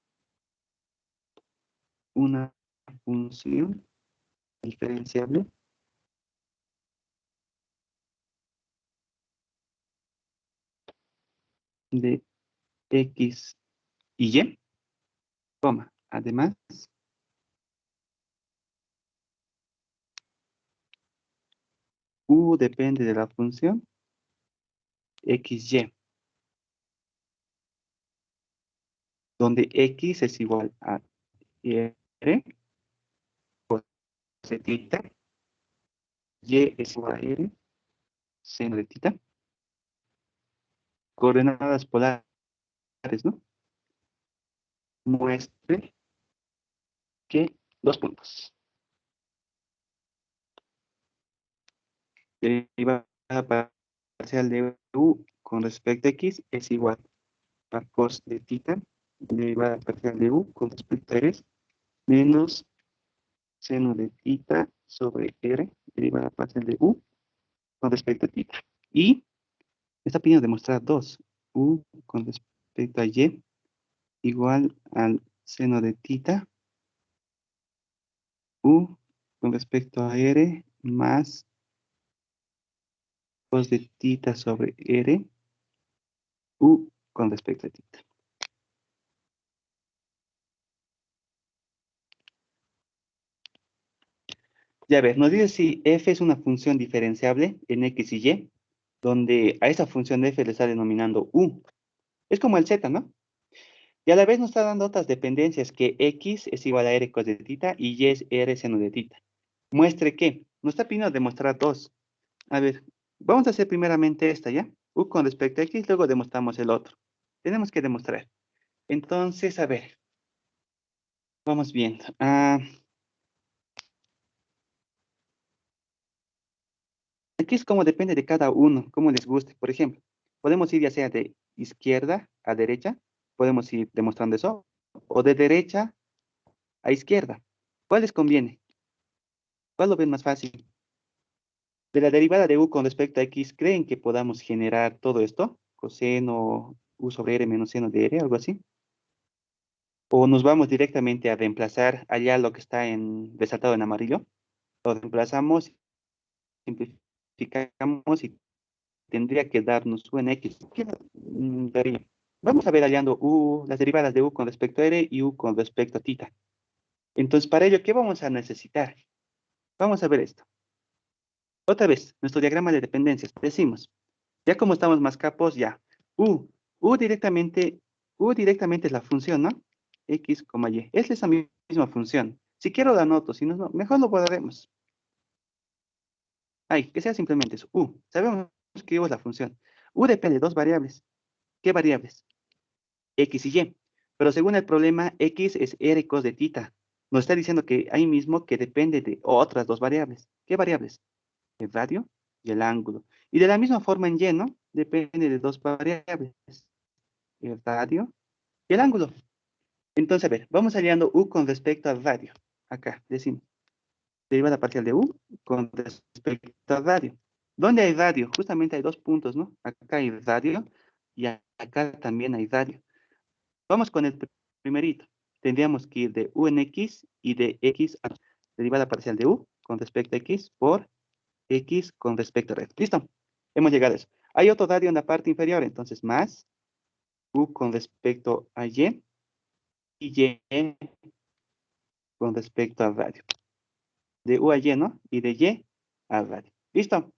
una función diferenciable de X y Y, coma, además, U depende de la función XY, donde X es igual a R cos de tita, Y es igual a R seno de tita, coordenadas polares, ¿no? Muestre que dos puntos. Derivada parcial de U con respecto a X es igual a cos de tita, derivada parcial de U con respecto a R, menos seno de tita sobre R, derivada parcial de U con respecto a tita. Y está pidiendo demostrar dos. U con respecto a Y igual al seno de tita, U con respecto a R más cos de tita sobre R, U con respecto a tita. Ya ver, nos dice si f es una función diferenciable en x y y, donde a esa función f le está denominando u. Es como el z, ¿no? Y a la vez nos está dando otras dependencias, que x es igual a r cos de tita y y es r seno de tita. Muestre que, nos está pidiendo demostrar dos. A ver, vamos a hacer primeramente esta, ¿ya? U con respecto a x, luego demostramos el otro. Tenemos que demostrar. Entonces, a ver, vamos viendo. Aquí es como depende de cada uno, cómo les guste. Por ejemplo, podemos ir ya sea de izquierda a derecha, podemos ir demostrando eso, o de derecha a izquierda. ¿Cuál les conviene? ¿Cuál lo ven más fácil? De la derivada de u con respecto a x, ¿creen que podamos generar todo esto? Coseno u sobre r menos seno de r, algo así. ¿O nos vamos directamente a reemplazar allá lo que está resaltado en amarillo? Lo reemplazamos, simplificamos y tendría que darnos u en x. ¿Qué daría? Vamos a ver hallando u, las derivadas de u con respecto a r y u con respecto a tita. Entonces, para ello, ¿qué vamos a necesitar? Vamos a ver esto. Otra vez, nuestro diagrama de dependencias. Decimos, ya como estamos más capos, ya. U directamente U directamente es la función, ¿no? X, Y. Es esa misma función. Si quiero la anoto, si no, no, mejor lo guardaremos. Ay, que sea simplemente eso. U. Sabemos que U es la función. U depende de dos variables. ¿Qué variables? X y Y. Pero según el problema, X es R cos de tita. Nos está diciendo que ahí mismo que depende de otras dos variables. ¿Qué variables? El radio y el ángulo. Y de la misma forma en Y, ¿no? Depende de dos variables. El radio y el ángulo. Entonces, a ver, vamos hallando U con respecto al radio. Acá, decimos, derivada parcial de U con respecto al radio. ¿Dónde hay radio? Justamente hay dos puntos, ¿no? Acá hay radio y acá también hay radio. Vamos con el primerito. Tendríamos que ir de U en X y de X a derivada parcial de U con respecto a X por X con respecto a radio. ¿Listo? Hemos llegado a eso. Hay otro radio en la parte inferior, entonces más U con respecto a Y y Y con respecto al radio. De U a Y, ¿no? Y de Y al radio. ¿Listo?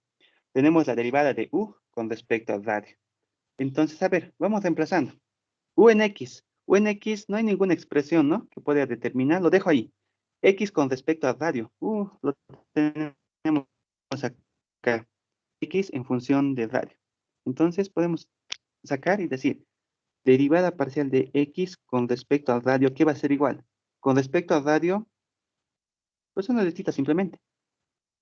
Tenemos la derivada de U con respecto al radio. Entonces, a ver, vamos reemplazando. U en X. U en X no hay ninguna expresión, ¿no? Que pueda determinar. Lo dejo ahí. X con respecto al radio. Lo tenemos acá. X en función de radio. Entonces, podemos sacar y decir, derivada parcial de X con respecto al radio, ¿qué va a ser igual? Con respecto al radio, pues una letita simplemente.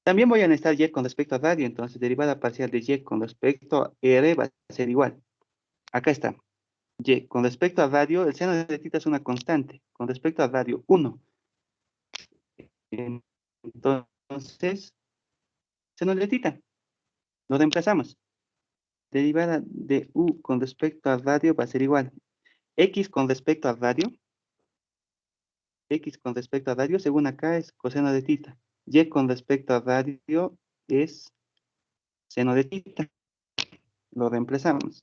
También voy a necesitar Y con respecto a radio, entonces derivada parcial de Y con respecto a R va a ser igual. Acá está. Y con respecto a radio, el seno de tita es una constante. Con respecto a radio, 1. Entonces, seno de tita. Lo reemplazamos. Derivada de U con respecto a radio va a ser igual. X con respecto a radio. X con respecto a radio, según acá, es coseno de tita. Y con respecto a radio es seno de tita. Lo reemplazamos.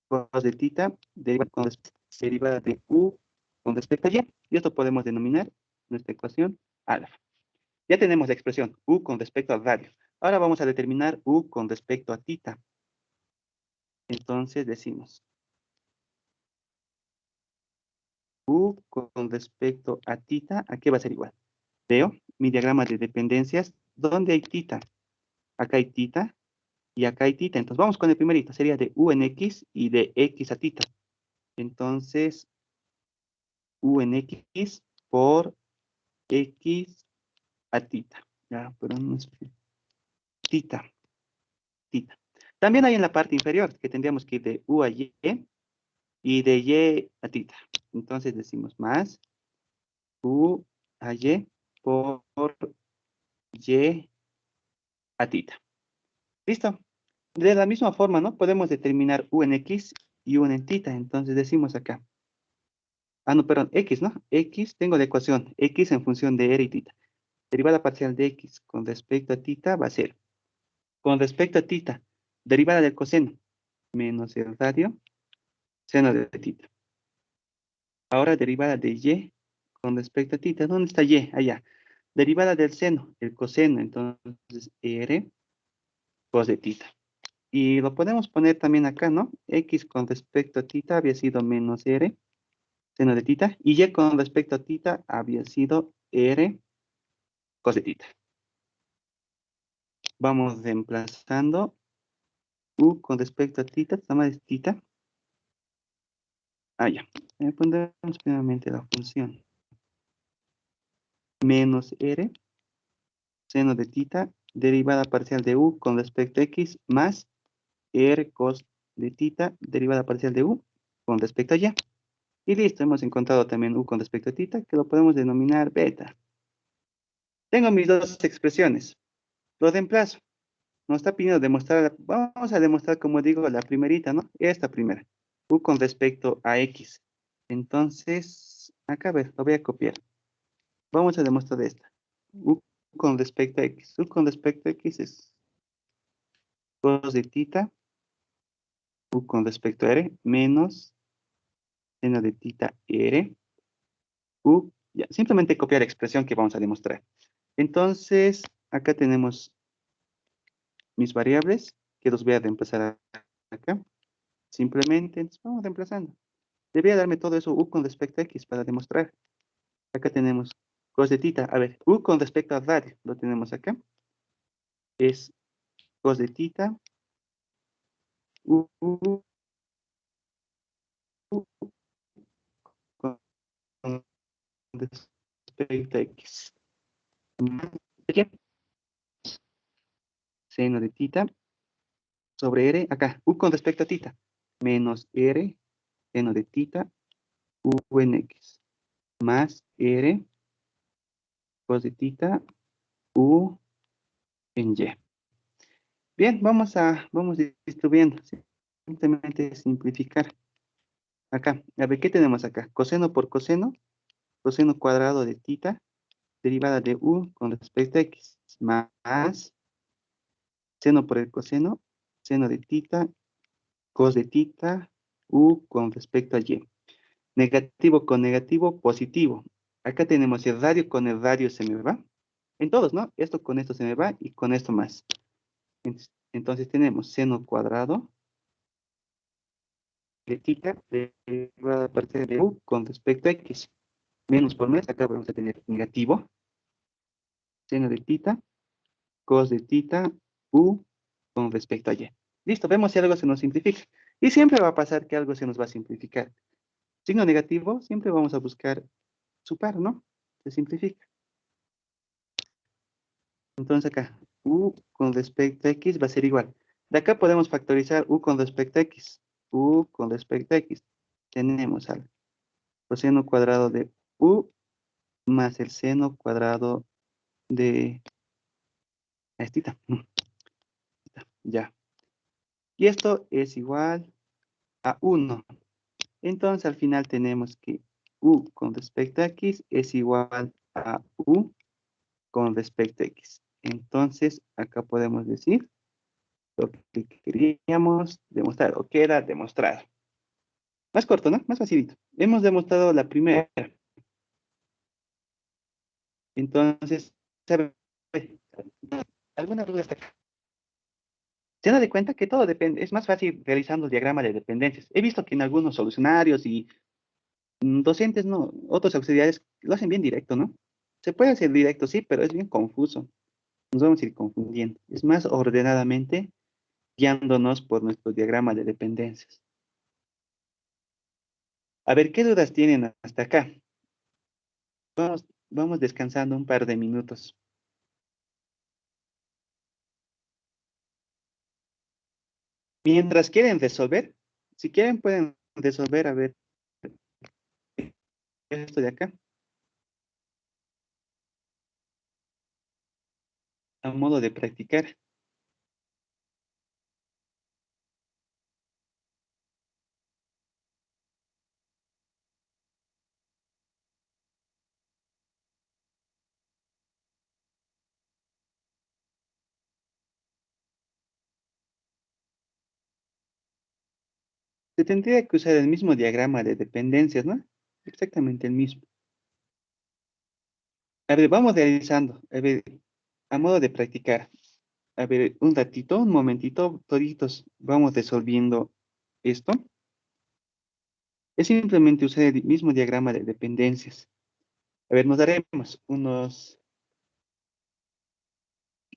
Cos de tita derivada de U con respecto a Y. Y esto podemos denominar nuestra ecuación alfa. Ya tenemos la expresión U con respecto al radio. Ahora vamos a determinar U con respecto a tita. Entonces decimos U con respecto a tita, ¿a qué va a ser igual? Veo mi diagrama de dependencias. ¿Dónde hay tita? Acá hay tita y acá hay tita. Entonces vamos con el primerito. Sería de U en X y de X a tita. Entonces U en X por X a tita. Ya, pero no es tita, tita. También hay en la parte inferior que tendríamos que ir de U a Y y de Y a tita. Entonces decimos más U a Y por Y a tita. ¿Listo? De la misma forma, ¿no? Podemos determinar U en X y U en tita. Entonces decimos acá. Ah, no, perdón, X, ¿no? X, tengo la ecuación. X en función de R y tita. Derivada parcial de X con respecto a tita va a ser, con respecto a tita, derivada del coseno, menos el radio, seno de tita. Ahora derivada de Y con respecto a tita. ¿Dónde está Y? Allá. Derivada del seno, el coseno. Entonces, R cos de tita. Y lo podemos poner también acá, ¿no? X con respecto a tita había sido menos R, seno de tita. Y Y con respecto a tita había sido R cos de tita. Vamos reemplazando U con respecto a tita. Toma de tita. Ah, ya. Pondremos primeramente la función. Menos R, seno de tita, derivada parcial de U con respecto a X, más R cos de tita, derivada parcial de U con respecto a Y. Y listo, hemos encontrado también U con respecto a tita, que lo podemos denominar beta. Tengo mis dos expresiones. Lo reemplazo. Nos está pidiendo demostrar, vamos a demostrar, como digo, la primerita, ¿no? Esta primera. U con respecto a X. Entonces, acá a ver, lo voy a copiar. Vamos a demostrar esta. U con respecto a X. U con respecto a X es cos de tita. U con respecto a R menos seno de tita R. U, ya, simplemente copiar la expresión que vamos a demostrar. Entonces, acá tenemos mis variables, que los voy a reemplazar acá. Simplemente vamos reemplazando. Debería darme todo eso u con respecto a x para demostrar. Acá tenemos cos de tita. A ver, u con respecto a radio, lo tenemos acá. Es cos de tita, u con respecto a x. Aquí, seno de tita sobre r, acá, u con respecto a tita, menos r, seno de tita, u en x, más r, cos de tita, u en y. Bien, vamos distribuyendo. Simplemente simplificar. Acá, a ver, ¿qué tenemos acá? Coseno por coseno, coseno cuadrado de tita, derivada de u con respecto a x, más seno por el coseno, seno de tita, cos de tita, u con respecto a y. Negativo con negativo, positivo. Acá tenemos el radio con el radio se me va. En todos, ¿no? Esto con esto se me va y con esto más. Entonces tenemos seno cuadrado de tita derivada a partir de u con respecto a x. Menos por menos, acá vamos a tener negativo. Seno de tita, cos de tita, u con respecto a y. Listo, vemos si algo se nos simplifica. Y siempre va a pasar que algo se nos va a simplificar. Signo negativo, siempre vamos a buscar su par, ¿no? Se simplifica. Entonces acá, u con respecto a x va a ser igual. De acá podemos factorizar u con respecto a x. U con respecto a x. Tenemos al coseno cuadrado de u más el seno cuadrado de tita. Ya. Y esto es igual a 1. Entonces al final tenemos que u con respecto a x es igual a u con respecto a x. Entonces acá podemos decir lo que queríamos demostrar o que era demostrado. Más corto, ¿no? Más facilito. Hemos demostrado la primera. Entonces, ¿sabe? ¿Alguna duda hasta acá? Se da de cuenta que todo depende. Es más fácil realizando el diagrama de dependencias. He visto que en algunos solucionarios y docentes, no, otros auxiliares lo hacen bien directo, ¿no? Se puede hacer directo, sí, pero es bien confuso. Nos vamos a ir confundiendo. Es más ordenadamente guiándonos por nuestro diagrama de dependencias. A ver, ¿qué dudas tienen hasta acá? Vamos descansando un par de minutos. Mientras quieren resolver, si quieren pueden resolver, a ver, esto de acá, a modo de practicar. Se tendría que usar el mismo diagrama de dependencias, ¿no? Exactamente el mismo. A ver, vamos realizando, a ver, a modo de practicar. A ver, un ratito, un momentito, toditos, vamos resolviendo esto. Es simplemente usar el mismo diagrama de dependencias. A ver, nos daremos unos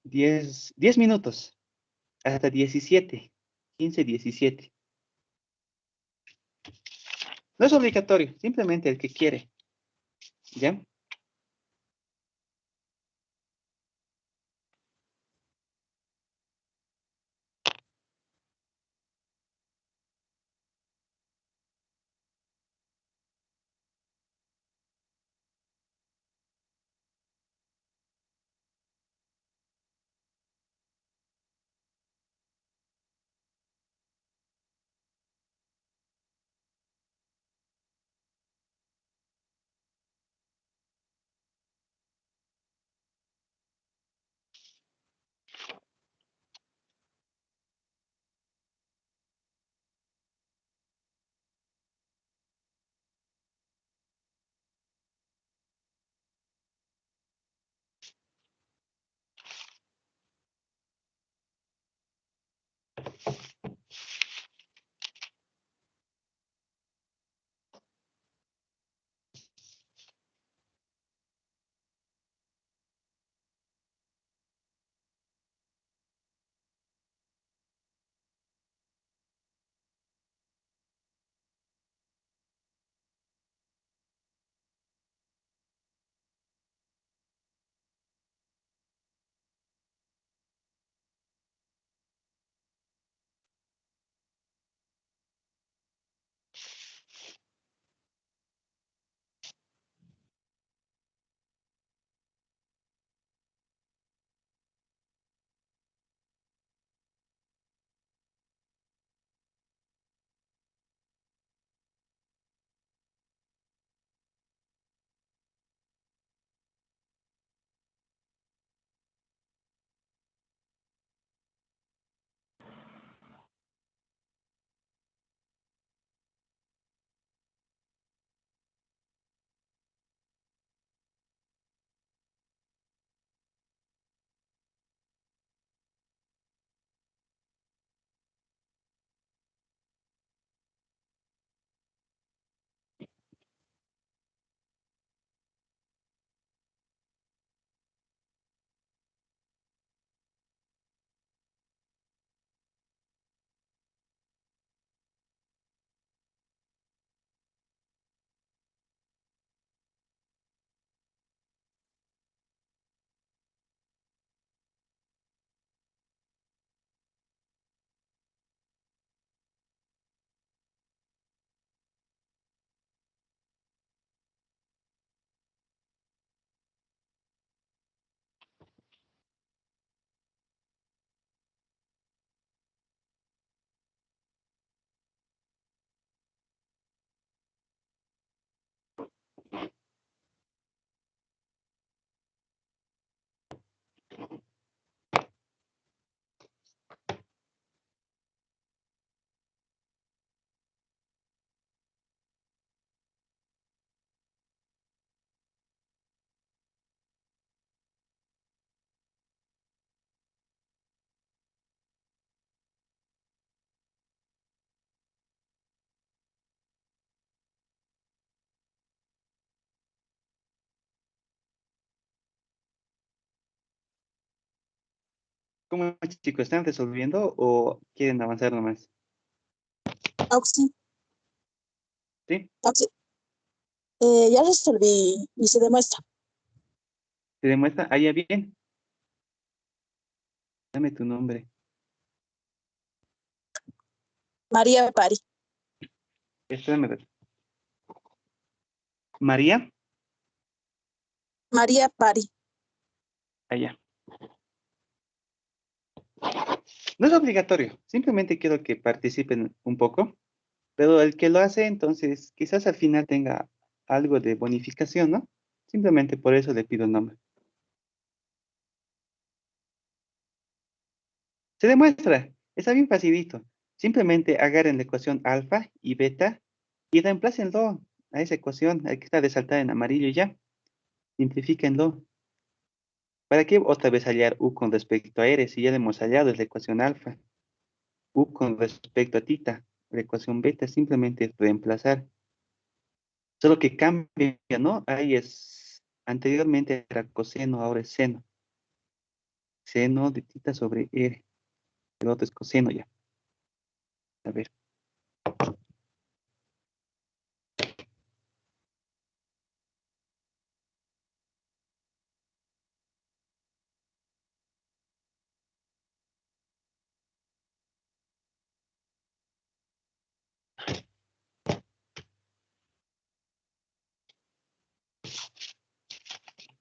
10 minutos, hasta 17, 15, 17. No es obligatorio, simplemente el que quiere, ¿ya? ¿Cómo es, chicos? ¿Están resolviendo o quieren avanzar nomás? Auxi, ¿Sí? Auxi. Ya resolví y se demuestra. ¿Te demuestra? Ah, ya bien. Dame tu nombre. María Pari. Espérame. María. María Pari. Allá. No es obligatorio. Simplemente quiero que participen un poco. Pero el que lo hace, entonces, quizás al final tenga algo de bonificación, ¿no? Simplemente por eso le pido el nombre. Se demuestra. Está bien facilito. Simplemente agarren la ecuación alfa y beta y reemplácenlo a esa ecuación, hay que está resaltada en amarillo y ya. Simplifíquenlo. ¿Para qué otra vez hallar u con respecto a r si ya le hemos hallado es la ecuación alfa? U con respecto a tita, la ecuación beta, simplemente reemplazar. Solo que cambia, ¿no? Ahí es, anteriormente era coseno, ahora es seno. Seno de tita sobre r. El otro es coseno ya. A ver.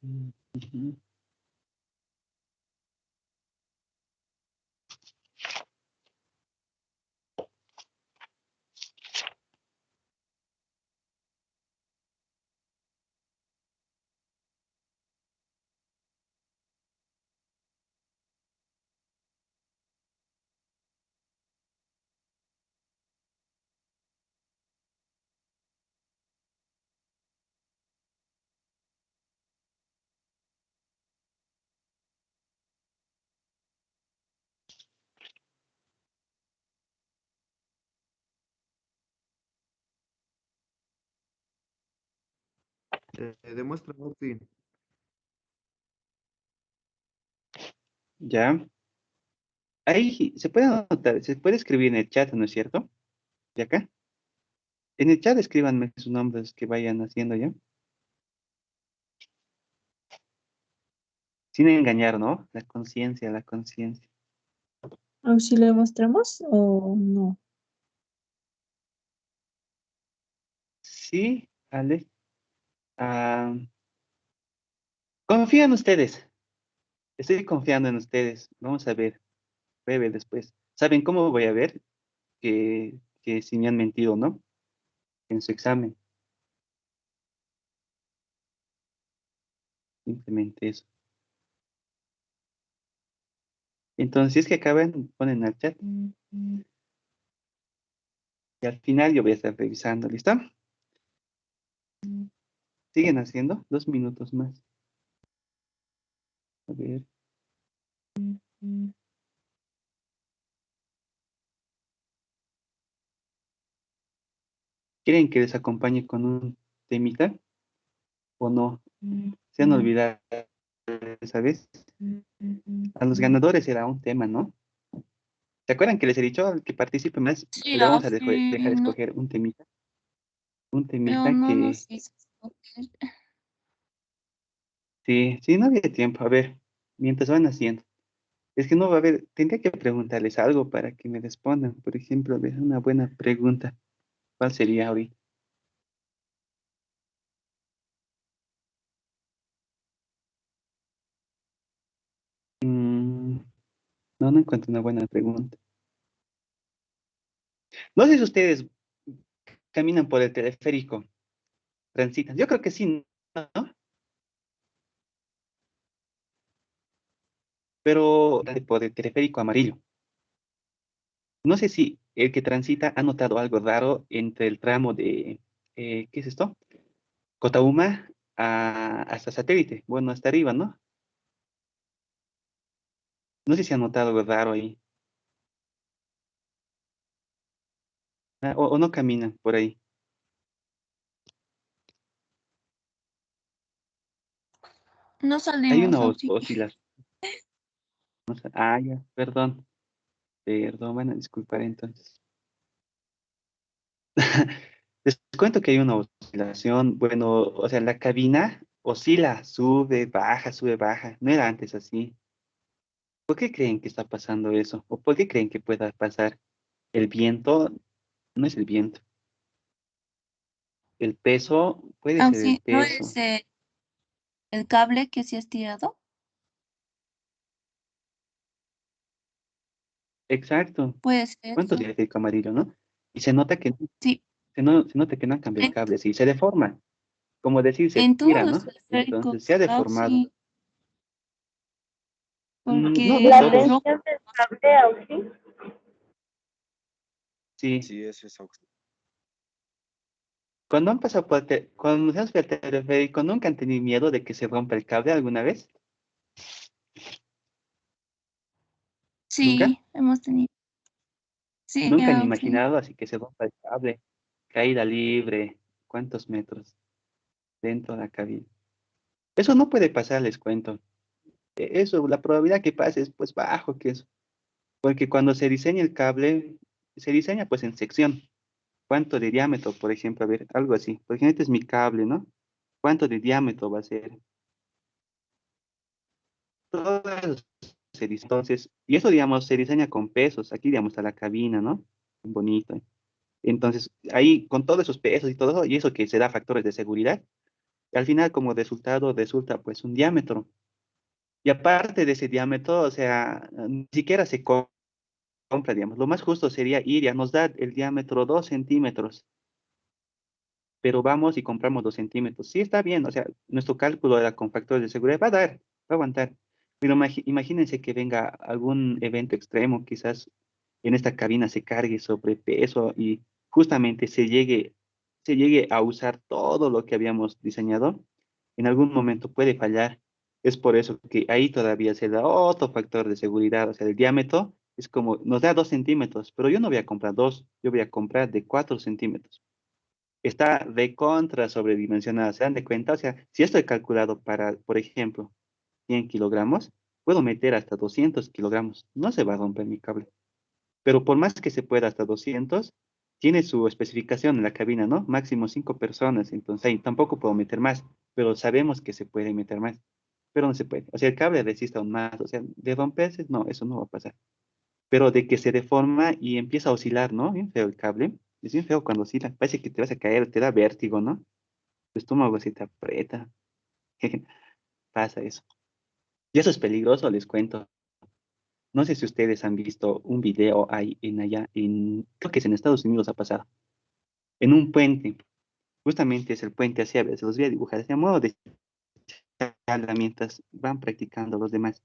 Ujú. Demuestra, sí. Ya. Ahí se puede anotar, se puede escribir en el chat, ¿no es cierto? De acá. En el chat escríbanme sus nombres que vayan haciendo ya. Sin engañar, ¿no? La conciencia, la conciencia. ¿O si le mostramos o no? Sí, Ale. Ah, confío en ustedes. Estoy confiando en ustedes. Vamos a ver. Voy a ver después. ¿Saben cómo voy a ver que si me han mentido, no? En su examen. Simplemente eso. Entonces, si es que acaban, ponen al chat. Y al final yo voy a estar revisando. ¿Listo? Siguen haciendo 2 minutos más. A ver. ¿Quieren que les acompañe con un temita o no? Se han olvidado, ¿sabes? A los ganadores era un tema, ¿no? ¿Se acuerdan que les he dicho al que participe más? Sí, Le vamos a sí, dejar no, escoger un temita. Un pero temita no que nos hizo escoger. sí, sí, no había tiempo. A ver, mientras van haciendo. Es que no va a haber, tendría que preguntarles algo para que me respondan. Por ejemplo, a ver, una buena pregunta. ¿Cuál sería ahorita? Mm, no, no encuentro una buena pregunta. No sé si ustedes caminan por el teleférico, transitan. Yo creo que sí, ¿no? Pero por el teleférico amarillo. No sé si el que transita ha notado algo raro entre el tramo de, ¿qué es esto? Cotauma hasta Satélite. Bueno, hasta arriba, ¿no? No sé si han notado algo raro ahí. Ah, o no caminan por ahí. No Hay una salimos, Auxi. oscilación. Ah, ya, perdón. Perdón, van a disculpar entonces. Les cuento que hay una oscilación. Bueno, o sea, la cabina oscila, sube, baja. No era antes así. ¿Por qué creen que está pasando eso? ¿O por qué creen que pueda pasar? El viento no es el viento. El peso puede ser el Auxi, ¿no es peso. el cable que se ha estirado? Exacto. Puede ser ¿Cuánto eso. tiene el amarillo, no? Y se nota que Sí, se nota que no han cambiado el en, cable, sí, se deforma. Como decir, se en todos tira, los ¿no? Entonces se teleféricos, ha deformado. Auxi, No porque de La yo, todos, tensión del cable, Auxi. sí. Sí, eso es auxilio. Cuando han pasado cuando se han subido al teleférico, ¿nunca han tenido miedo de que se rompa el cable alguna vez? ¿Nunca? sí, hemos tenido. Sí, Nunca han Auxi. imaginado así que se rompa el cable. Caída libre, ¿cuántos metros dentro de la cabina? Eso no puede pasar, les cuento. Eso, la probabilidad que pase es pues bajo que eso. Porque cuando se diseña el cable, se diseña pues en sección. ¿Cuánto de diámetro, por ejemplo? A ver, algo así. Por ejemplo, este es mi cable, ¿no? ¿Cuánto de diámetro va a ser? Todo eso entonces, y eso, digamos, se diseña con pesos. Aquí, digamos, está la cabina, ¿no? Bonito. Entonces, ahí, con todos esos pesos y todo eso, y eso que se da factores de seguridad, al final, como resultado, resulta pues un diámetro. Y aparte de ese diámetro, o sea, ni siquiera se compra, digamos. Lo más justo sería ir, ya nos da el diámetro 2 centímetros, pero vamos y compramos 2 centímetros. Sí, está bien, o sea, nuestro cálculo era con factores de seguridad, va a dar, va a aguantar. Pero imagínense que venga algún evento extremo, quizás en esta cabina se cargue sobrepeso y justamente se llegue a usar todo lo que habíamos diseñado, en algún momento puede fallar. Es por eso que ahí todavía se da otro factor de seguridad, o sea, el diámetro es como, nos da 2 centímetros, pero yo no voy a comprar dos, yo voy a comprar de 4 centímetros. está de contra sobredimensionada, ¿se dan de cuenta? O sea, si esto he calculado para, por ejemplo, 100 kilogramos, puedo meter hasta 200 kilogramos. No se va a romper mi cable. Pero por más que se pueda hasta 200, tiene su especificación en la cabina, ¿no? Máximo 5 personas, entonces ahí tampoco puedo meter más, pero sabemos que se puede meter más, pero no se puede. O sea, el cable resiste aún más, o sea, de romperse, no, eso no va a pasar. Pero de que se deforma y empieza a oscilar, ¿no? Bien feo el cable. Es bien feo cuando oscila, parece que te vas a caer, te da vértigo, ¿no? Tu estómago se te aprieta. Pasa eso. Y eso es peligroso, les cuento. No sé si ustedes han visto un video ahí en allá, creo que es en Estados Unidos ha pasado, en un puente, justamente es el puente así, a veces los voy a dibujar, así a modo de charla mientras van practicando los demás.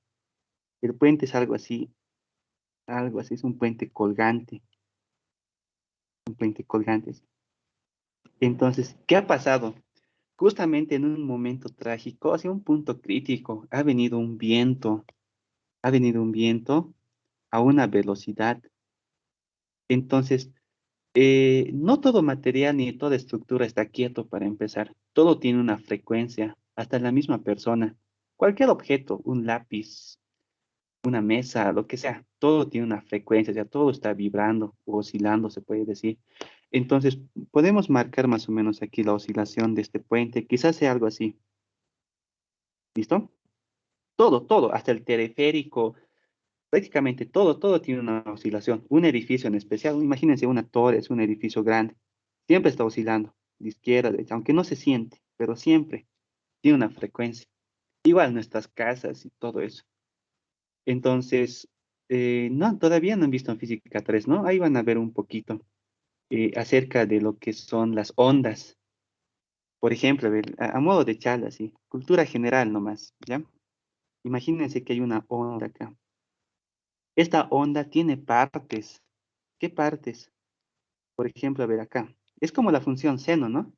El puente es algo así, es un puente colgante. Entonces, ¿qué ha pasado? Justamente en un momento trágico, hacia un punto crítico, ha venido un viento a una velocidad. Entonces, no todo material ni toda estructura está quieto para empezar. Todo tiene una frecuencia, hasta la misma persona. Cualquier objeto, un lápiz, una mesa, lo que sea, todo tiene una frecuencia, o sea, todo está vibrando o oscilando, se puede decir. Entonces, podemos marcar más o menos aquí la oscilación de este puente. Quizás sea algo así. ¿Listo? Todo, hasta el teleférico, prácticamente todo tiene una oscilación. Un edificio en especial, imagínense una torre, es un edificio grande. Siempre está oscilando, de izquierda, derecha, aunque no se siente, pero siempre tiene una frecuencia. Igual nuestras casas y todo eso. Entonces, no, todavía no han visto en Física 3, ¿no? Ahí van a ver un poquito acerca de lo que son las ondas. Por ejemplo, a ver, a modo de charla, sí, cultura general nomás, ¿ya? Imagínense que hay una onda acá. Esta onda tiene partes. ¿Qué partes? Por ejemplo, a ver acá. Es como la función seno, ¿no?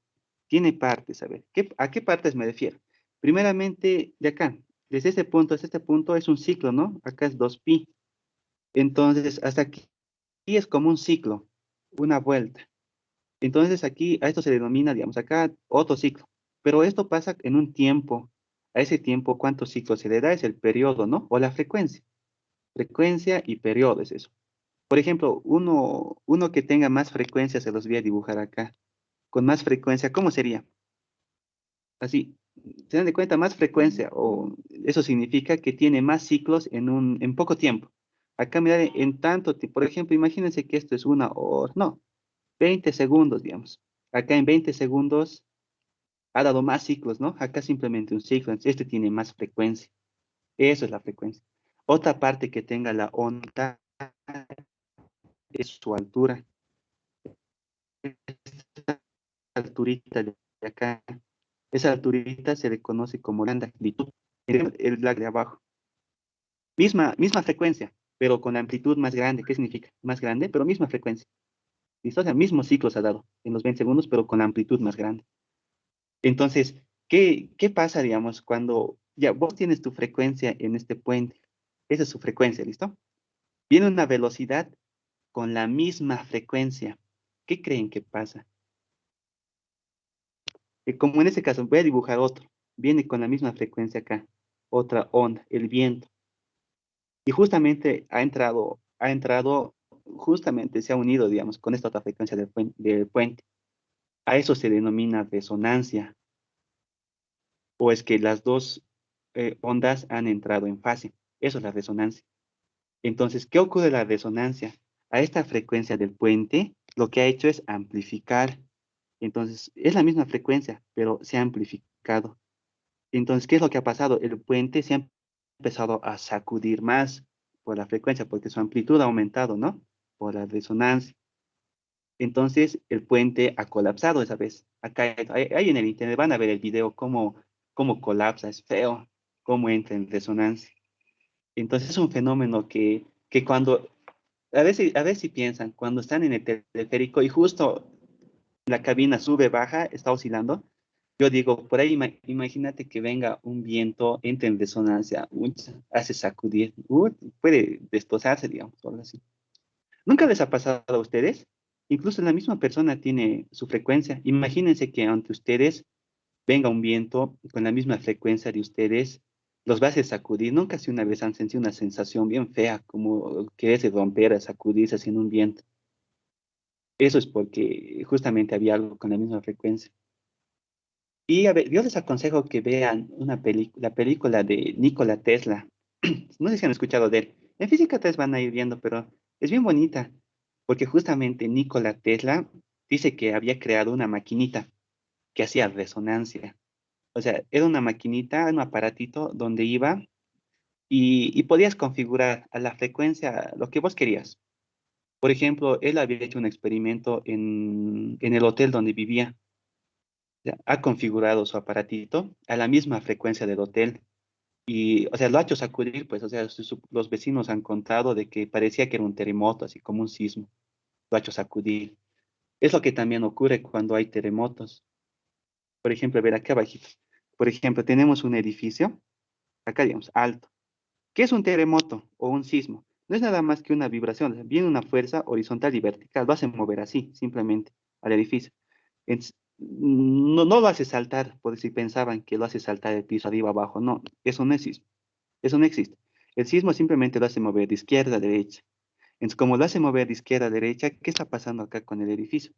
Tiene partes, a ver. ¿A qué partes me refiero? Primeramente, de acá, desde este punto hasta este punto es un ciclo, ¿no? Acá es 2pi. Entonces, hasta aquí es como un ciclo, una vuelta. Entonces, aquí a esto se denomina, digamos, acá otro ciclo. Pero esto pasa en un tiempo. A ese tiempo, ¿cuántos ciclos se le da? Es el periodo, ¿no? O la frecuencia. Frecuencia y periodo es eso. Por ejemplo, uno que tenga más frecuencia, se los voy a dibujar acá. Con más frecuencia, ¿cómo sería? Así, se dan de cuenta, más frecuencia, o eso significa que tiene más ciclos en poco tiempo. Acá, mira, en tanto tiempo, por ejemplo, imagínense que esto es una hora, no, 20 segundos, digamos. Acá en 20 segundos ha dado más ciclos, ¿no? Acá simplemente un ciclo, entonces este tiene más frecuencia. Eso es la frecuencia. Otra parte que tenga la onda es su altura. Alturita de acá. Esa alturita se le conoce como la amplitud, el lag de abajo. Misma frecuencia, pero con la amplitud más grande. ¿Qué significa? Más grande, pero misma frecuencia. ¿Listo? O sea, mismo ciclo se ha dado en los 20 segundos, pero con la amplitud más grande. Entonces, ¿qué pasa, digamos, cuando ya vos tienes tu frecuencia en este puente? Esa es su frecuencia, ¿listo? Viene una velocidad con la misma frecuencia. ¿Qué creen que pasa? Como en este caso, voy a dibujar otro. Viene con la misma frecuencia acá. Otra onda, el viento. Y justamente justamente se ha unido, digamos, con esta otra frecuencia del puente. A eso se denomina resonancia. O es que las dos ondas han entrado en fase. Eso es la resonancia. Entonces, ¿qué ocurre en la resonancia? A esta frecuencia del puente, lo que ha hecho es amplificar. Entonces, es la misma frecuencia, pero se ha amplificado. Entonces, ¿qué es lo que ha pasado? El puente se ha empezado a sacudir más por la frecuencia, porque su amplitud ha aumentado, ¿no? Por la resonancia. Entonces, el puente ha colapsado esa vez. Acá, ahí en el internet van a ver el video cómo colapsa, es feo, cómo entra en resonancia. Entonces, es un fenómeno que cuando, a ver si piensan, cuando están en el teleférico y justo la cabina sube, baja, está oscilando. Yo digo, por ahí imagínate que venga un viento, entre en resonancia, hace sacudir, puede destrozarse, digamos, o algo así. ¿Nunca les ha pasado a ustedes? Incluso la misma persona tiene su frecuencia. Imagínense que ante ustedes venga un viento con la misma frecuencia de ustedes, los va a hacer sacudir. Nunca si una vez han sentido una sensación bien fea, como que es de romper, sacudirse haciendo un viento. Eso es porque justamente había algo con la misma frecuencia. Y a ver, yo les aconsejo que vean la película de Nikola Tesla. No sé si han escuchado de él. En física 3 van a ir viendo, pero es bien bonita, porque justamente Nikola Tesla dice que había creado una maquinita que hacía resonancia. O sea, era una maquinita, un aparatito donde iba y podías configurar a la frecuencia lo que vos querías. Por ejemplo, él había hecho un experimento en el hotel donde vivía. Ya, ha configurado su aparatito a la misma frecuencia del hotel y, o sea, lo ha hecho sacudir, pues, o sea, los vecinos han contado de que parecía que era un terremoto, así como un sismo, lo ha hecho sacudir. Es lo que también ocurre cuando hay terremotos. Por ejemplo, a ver acá abajito. Por ejemplo, tenemos un edificio, acá digamos, alto. ¿Qué es un terremoto o un sismo? No es nada más que una vibración, o sea, viene una fuerza horizontal y vertical, lo hace mover así, simplemente, al edificio. No lo hace saltar, por si pensaban que lo hace saltar el piso arriba abajo, no, eso no es sismo, eso no existe. El sismo simplemente lo hace mover de izquierda a derecha. Entonces, como lo hace mover de izquierda a derecha, ¿qué está pasando acá con el edificio?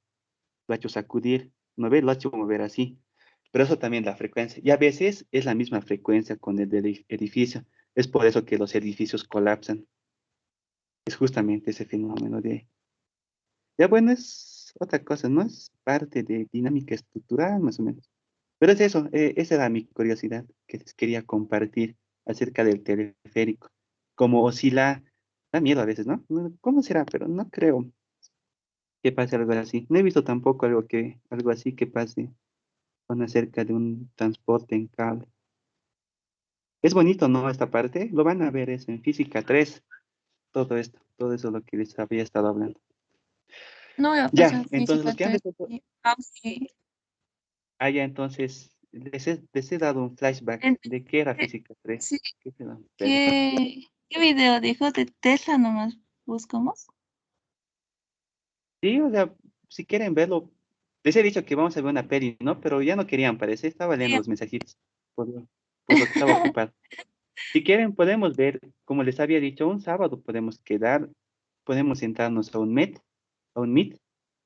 Lo ha hecho sacudir, ¿no ves? Lo ha hecho mover así. Pero eso también la frecuencia. Y a veces es la misma frecuencia con el del edificio. Es por eso que los edificios colapsan. Es justamente ese fenómeno de... Ya bueno, es otra cosa, ¿no? Es parte de dinámica estructural, más o menos. Pero es eso, esa era mi curiosidad que les quería compartir acerca del teleférico. Como oscila, da miedo a veces, ¿no? ¿Cómo será? Pero no creo que pase algo así. No he visto tampoco algo así que pase con acerca de un transporte en cable. Es bonito, ¿no? Esta parte, lo van a ver eso en física 3 todo esto, todo eso lo que les había estado hablando. No voy a Ya, pasar entonces física los que han 3. resuelto, Sí. ya, entonces les he dado un flashback En- de qué era eh, física 3. sí, ¿Qué se dan ustedes? ¿qué video dijo de Tesla nomás buscamos? Sí, o sea, si quieren verlo, les he dicho que vamos a ver una peli, ¿no? Pero ya no querían, parece, estaba leyendo Sí. los mensajitos por lo que estaba ocupado. Si quieren, podemos ver, como les había dicho, un sábado podemos quedar, podemos sentarnos a un meet,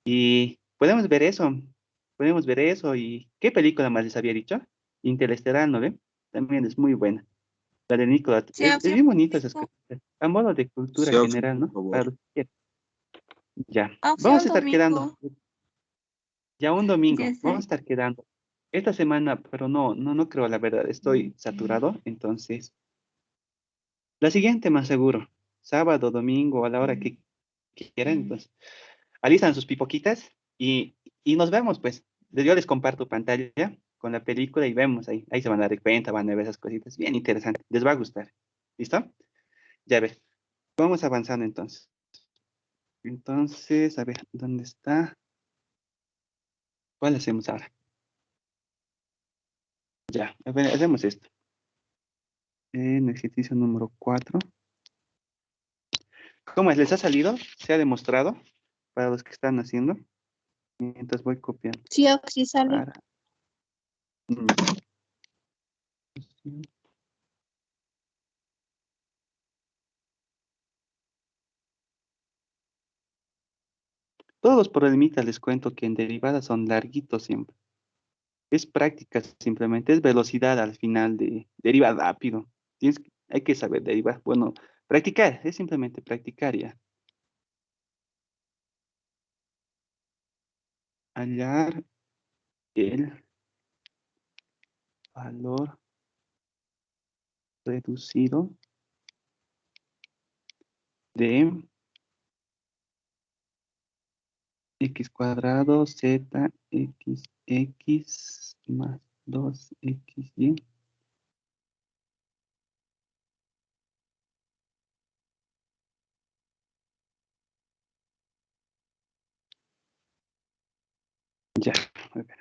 y podemos ver eso, y ¿qué película más les había dicho? Interestelar, ¿no ven? También es muy buena. La de Nicolas, Sí, es opción bien bonito esas domingo. cosas, a modo de cultura Sí, Oxy, general, por ¿no? favor. Para los que quieran. Ya, vamos Opción a estar quedando. domingo. Ya un Ya domingo, vamos a sé. estar quedando. Esta semana, pero no creo, la verdad, estoy saturado, entonces, la siguiente más seguro, sábado, domingo, a la hora que quieran, entonces, alistan sus pipoquitas y nos vemos, pues. Yo les comparto pantalla con la película y vemos ahí se van a dar cuenta, van a ver esas cositas, bien interesante, les va a gustar. ¿Listo? Ya ves, vamos avanzando entonces. Entonces, a ver, ¿dónde está? ¿Cuál hacemos ahora? Ya, a ver, hacemos esto. En ejercicio número 4. ¿Cómo es? ¿Les ha salido? ¿Se ha demostrado para los que están haciendo? Mientras voy copiando. Sí, Oxy sale. Para... Mm, Todos los problemitas les cuento que en derivadas son larguitos siempre. Es práctica simplemente, es velocidad al final de deriva rápido. Hay que saber derivar. Bueno, practicar, es simplemente practicar ya. Hallar el valor reducido de x cuadrado z x más 2xy. Ya, a ver.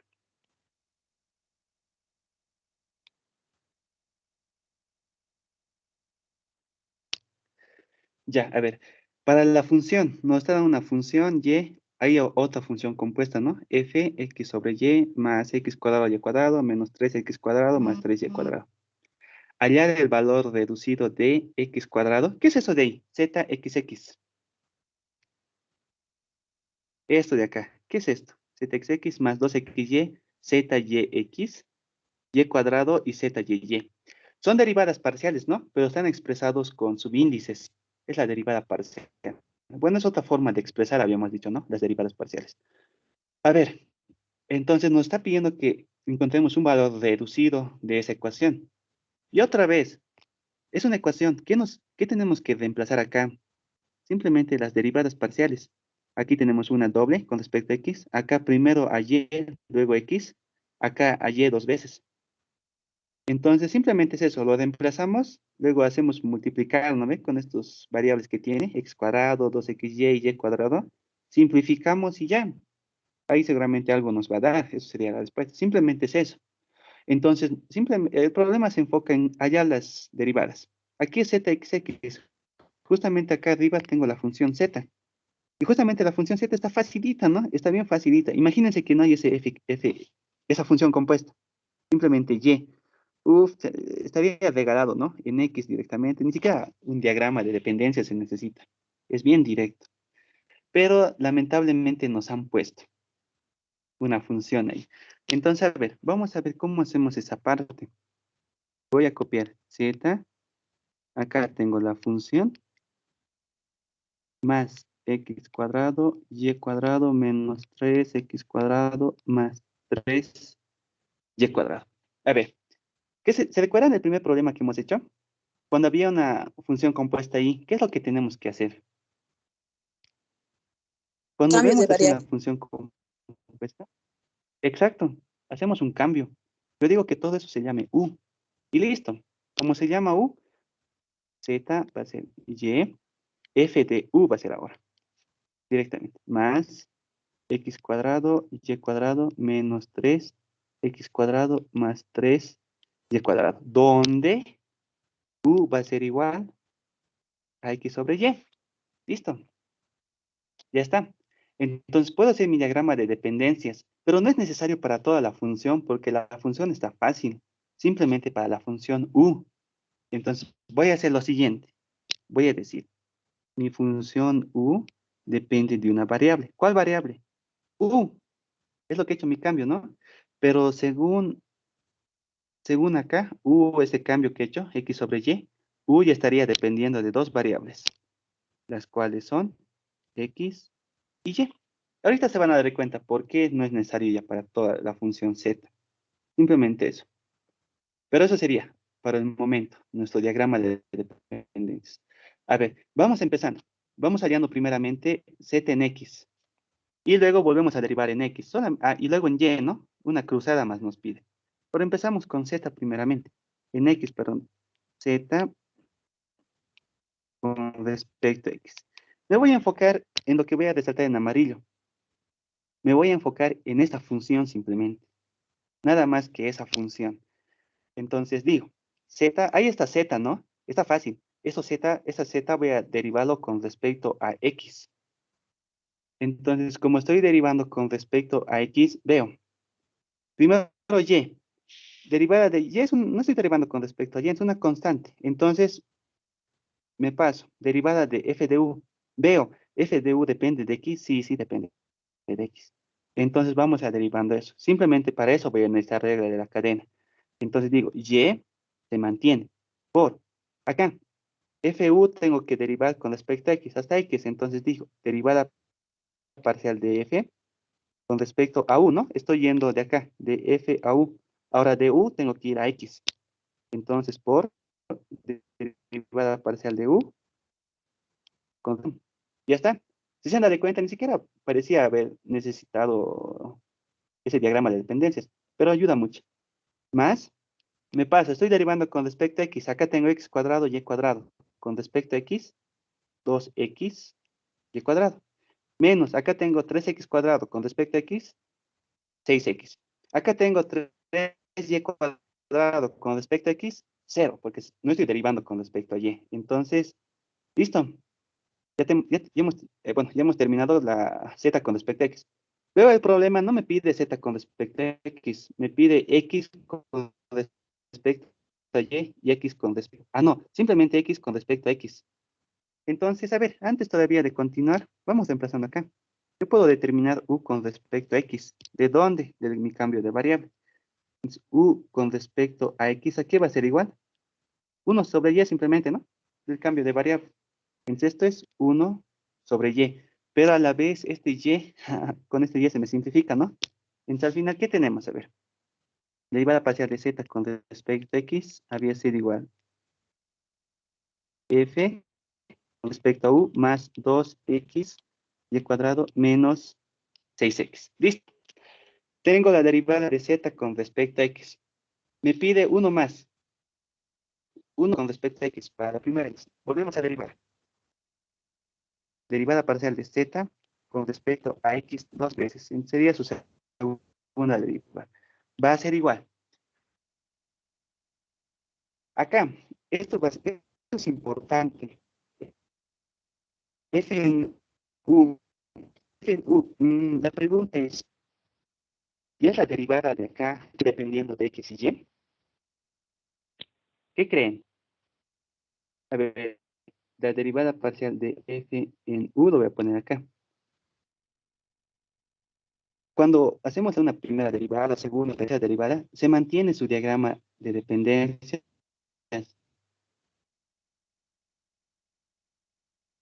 Ya, a ver. Para la función, nos está dando una función y hay otra función compuesta, ¿no? F, x sobre y, más x cuadrado y cuadrado, menos 3x cuadrado, más 3y cuadrado. Hallar el valor reducido de x cuadrado. ¿Qué es eso de ahí? ZXX. Esto de acá. ¿Qué es esto? ZXX más 2XY, ZYX, y cuadrado y ZYY. Son derivadas parciales, ¿no? Pero están expresados con subíndices. Es la derivada parcial. Bueno, es otra forma de expresar, habíamos dicho, ¿no? Las derivadas parciales. A ver, entonces nos está pidiendo que encontremos un valor reducido de esa ecuación. Y otra vez, es una ecuación. ¿Qué tenemos que reemplazar acá? Simplemente las derivadas parciales. Aquí tenemos una doble con respecto a x. Acá primero a y, luego x. Acá a y dos veces. Entonces simplemente es eso. Lo reemplazamos. Luego hacemos multiplicar, ¿no ve? Con estos variables que tiene. X cuadrado, 2xy y y cuadrado. Simplificamos y ya. Ahí seguramente algo nos va a dar. Eso sería la respuesta. Simplemente es eso. Entonces, el problema se enfoca en hallar las derivadas. Aquí es ZXX. Justamente acá arriba tengo la función Z. Y justamente la función Z está facilita, ¿no? Está bien facilita. Imagínense que no hay esa función compuesta. Simplemente Y. Uf, estaría regalado, ¿no? En X directamente. Ni siquiera un diagrama de dependencia se necesita. Es bien directo. Pero lamentablemente nos han puesto una función ahí. Entonces, a ver, vamos a ver cómo hacemos esa parte. Voy a copiar Z. Acá tengo la función más x cuadrado, y cuadrado menos 3x cuadrado más 3y cuadrado. A ver, ¿se recuerdan del primer problema que hemos hecho? Cuando había una función compuesta ahí, ¿qué es lo que tenemos que hacer? Cuando Cambios de vemos así una variable. función compuesta, exacto, hacemos un cambio. Yo digo que todo eso se llame u. Y listo. Como se llama u, z va a ser y, f de u va a ser ahora, directamente. Más x cuadrado, y cuadrado menos 3x cuadrado más 3y cuadrado. Donde u va a ser igual a x sobre y. Listo. Ya está. Entonces puedo hacer mi diagrama de dependencias, pero no es necesario para toda la función porque la función está fácil. Simplemente para la función u. Entonces voy a hacer lo siguiente. Voy a decir, mi función u depende de una variable. ¿Cuál variable? U. Es lo que he hecho mi cambio, ¿no? Pero según acá, u, ese cambio que he hecho, x sobre y, u ya estaría dependiendo de dos variables, las cuales son x y y. Ahorita se van a dar cuenta por qué no es necesario ya para toda la función z. Simplemente eso. Pero eso sería, para el momento, nuestro diagrama de dependencias. A ver, vamos empezando. Vamos hallando primeramente z en x. Y luego volvemos a derivar en x. Y luego en y, ¿no? Una cruzada más nos pide. Pero empezamos con z primeramente. En x, perdón. Z con respecto a x. Me voy a enfocar en lo que voy a resaltar en amarillo. Me voy a enfocar en esta función simplemente. Nada más que esa función. Entonces digo, z, ahí está z, ¿no? Está fácil. Esa z voy a derivarlo con respecto a x. Entonces, como estoy derivando con respecto a x, veo. Primero y. Derivada de y no estoy derivando con respecto a y, es una constante. Entonces, me paso. Derivada de f de u. Veo, f de u depende de x. Sí, sí, depende de x. Entonces, vamos a derivando eso. Simplemente para eso voy a necesitar regla de la cadena. Entonces digo, y se mantiene por acá. Fu tengo que derivar con respecto a x hasta x. Entonces digo, derivada parcial de f con respecto a u, ¿no? Estoy yendo de acá, de f a u. Ahora de u tengo que ir a x. Entonces, por derivada parcial de u, ya está. Si se han dado cuenta, ni siquiera parecía haber necesitado ese diagrama de dependencias, pero ayuda mucho. Más, me pasa, estoy derivando con respecto a x. Acá tengo x cuadrado y cuadrado. Con respecto a x, 2x y cuadrado. Menos, acá tengo 3x cuadrado. Con respecto a x, 6x. Acá tengo 3y cuadrado. Con respecto a x, 0, porque no estoy derivando con respecto a y. Entonces, listo. ya hemos terminado la z con respecto a x. Luego el problema no me pide z con respecto a x, me pide x con respecto a y x con respecto... Ah, no, simplemente x con respecto a x. Entonces, a ver, antes todavía de continuar, vamos reemplazando acá. Yo puedo determinar u con respecto a x. ¿De dónde? De mi cambio de variable. Entonces, u con respecto a x, ¿a qué va a ser igual? 1 sobre y simplemente, ¿no? El cambio de variable. Entonces, esto es 1 sobre y. Pero a la vez, este y, con este y se me simplifica, ¿no? Entonces, al final, ¿qué tenemos? A ver. Derivada parcial de z con respecto a x había sido igual. F con respecto a u más 2x y cuadrado menos 6x. ¿Listo? Tengo la derivada de z con respecto a x. Me pide uno más. 1 con respecto a x para la primera x. Volvemos a derivar. Derivada parcial de z con respecto a x dos veces. Sería su segunda derivada. Va a ser igual. Acá, esto es importante. F en u. F en u. La pregunta es, ¿y es la derivada de acá dependiendo de x y y? ¿Qué creen? A ver, la derivada parcial de f en u lo voy a poner acá. Cuando hacemos una primera derivada, segunda, tercera derivada, se mantiene su diagrama de dependencia.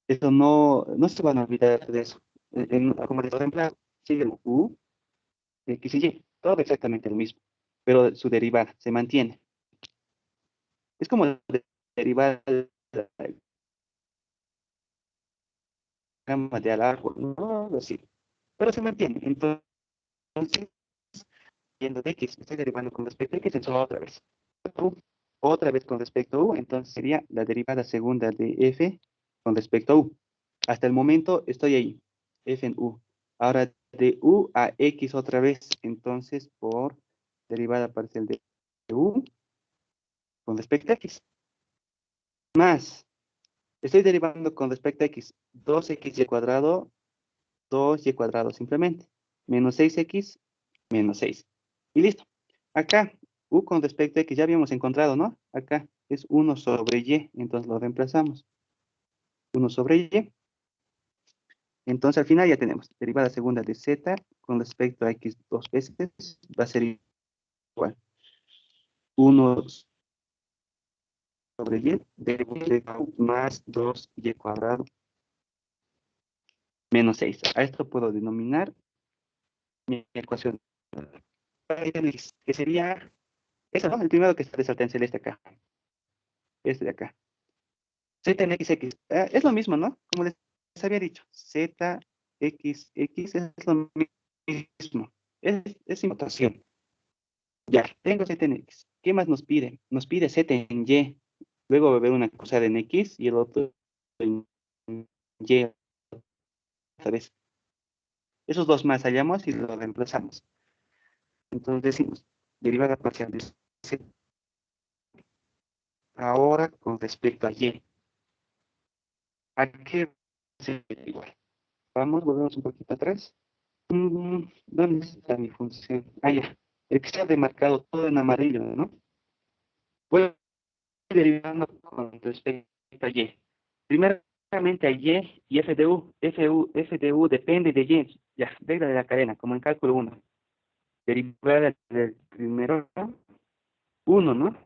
Eso no se van a olvidar de eso. Como les ejemplo, sigue el u, x y y, todo exactamente lo mismo, pero su derivada se mantiene. Es como derivar el diagrama de al árbol, no lo sé, pero se mantiene. Entonces, yendo de x, estoy derivando con respecto a x, entonces otra vez. Otra vez con respecto a u, entonces sería la derivada segunda de f con respecto a u. Hasta el momento estoy ahí, f en u. Ahora de u a x otra vez, entonces por derivada parcial de u con respecto a x. Más, estoy derivando con respecto a x, 2xy cuadrado, 2y cuadrado simplemente, menos 6x, menos 6. Y listo. Acá, u con respecto a x ya habíamos encontrado, ¿no? Acá es 1 sobre y, entonces lo reemplazamos. 1 sobre y. Entonces al final ya tenemos derivada segunda de z con respecto a x dos veces, va a ser igual. 1 sobre y, derivada de u más 2y cuadrado menos 6. A esto puedo denominar mi ecuación. Que sería, eso, ¿no? El primero que está resaltado en celeste acá. Este de acá. Z en XX. Es lo mismo, ¿no? Como les había dicho. Z, X, X es lo mismo. Es notación. Ya, tengo Z en X. ¿Qué más nos pide? Nos pide Z en Y. Luego va a haber una cosa en X y el otro en Y. ¿Sabes? Esos dos más hallamos y los reemplazamos. Entonces decimos, derivada parcial de Z. Ahora con respecto a Y. ¿A qué se igual? Vamos, volvemos un poquito atrás. ¿Dónde está mi función? Ah, ya. El que está demarcado todo en amarillo, ¿no? Voy derivando con respecto a Y. Primeramente a y f de u. F de u depende de y. Ya, regla de la cadena, como en cálculo 1. Derivada del primero, 1, ¿no?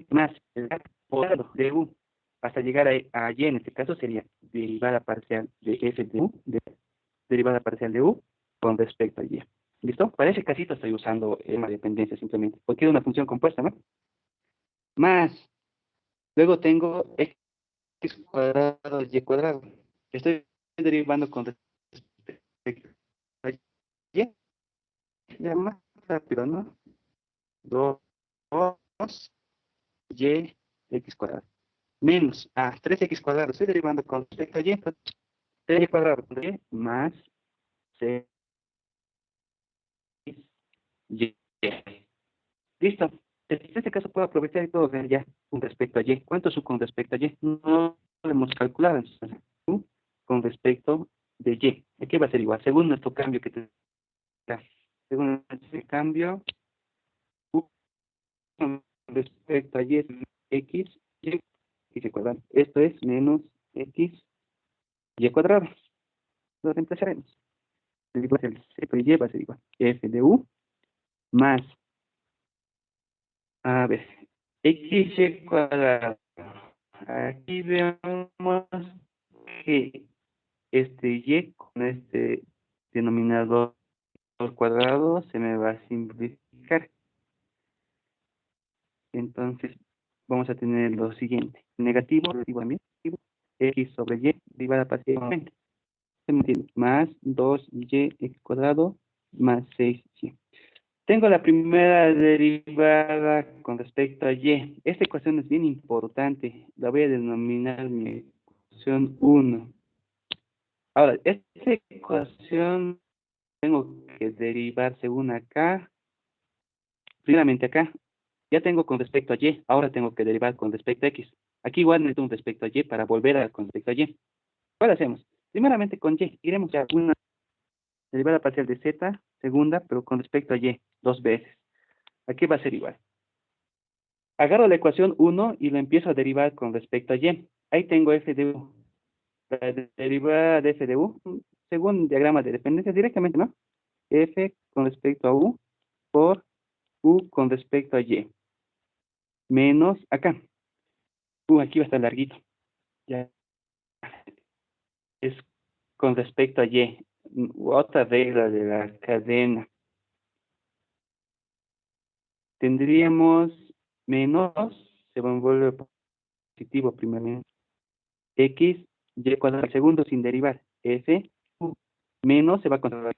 Más el cuadrado de u hasta llegar a y, en este caso sería derivada parcial de f de u, derivada parcial de u con respecto a y. ¿Listo? Para ese casito estoy usando la dependencia simplemente, porque es una función compuesta, ¿no? Más, luego tengo x cuadrado y cuadrado. Estoy derivando con respecto a y. Ya más rápido, ¿no? 2 y x cuadrado. Menos, 3x cuadrado. Estoy derivando con respecto a y. 3y cuadrado y más 6y. ¿Listo? En este caso puedo aprovechar y todo ver ya con respecto a y. ¿Cuánto es u con respecto a y? No lo hemos calculado. Entonces, u con respecto de y. Aquí va a ser igual, según nuestro cambio que tenemos. Según este cambio, u con respecto a y es x, y cuadrado. Esto es menos x, y cuadrado. Lo reemplazaremos. El c por y va a ser igual. F de u más, a ver, x y cuadrado. Aquí vemos que este y con este denominador cuadrado se me va a simplificar. Entonces vamos a tener lo siguiente. Negativo también. X sobre y derivada parcialmente. ¿Se me entiende? Más 2y x cuadrado más 6y. Tengo la primera derivada con respecto a y. Esta ecuación es bien importante. La voy a denominar mi ecuación 1. Ahora, esta ecuación tengo que derivar según acá. Primeramente acá. Ya tengo con respecto a y. Ahora tengo que derivar con respecto a x. Aquí igual necesito un respecto a y para volver a con respecto a y. ¿Cuál hacemos? Primeramente con y. Iremos a una derivada parcial de z, segunda, pero con respecto a y. 2 veces. Aquí va a ser igual. Agarro la ecuación 1 y lo empiezo a derivar con respecto a y. Ahí tengo f de u. La derivada de f de u, según diagrama de dependencia directamente, ¿no? F con respecto a u por u con respecto a y. Menos acá. Aquí va a estar larguito. Ya. Es con respecto a y. Otra regla de la cadena. Tendríamos menos, se vuelve positivo primeramente. X, y cuadrado al segundo sin derivar. F, u. Menos se va a controlar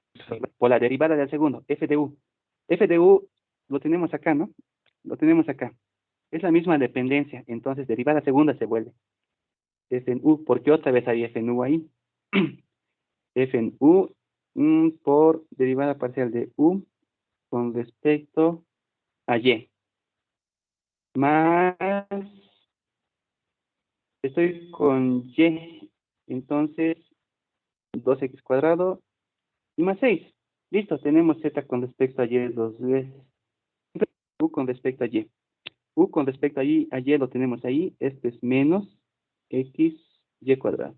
por la derivada del segundo. F de u. F de u lo tenemos acá, ¿no? Lo tenemos acá. Es la misma dependencia. Entonces, derivada segunda se vuelve F en u, porque otra vez hay F en u ahí. F en u por derivada parcial de u con respecto a y. Más, estoy con y, entonces 2x cuadrado y más 6. Listo, tenemos z con respecto a y 2 veces. U con respecto a y. U con respecto a y lo tenemos ahí. Este es menos x, y cuadrado.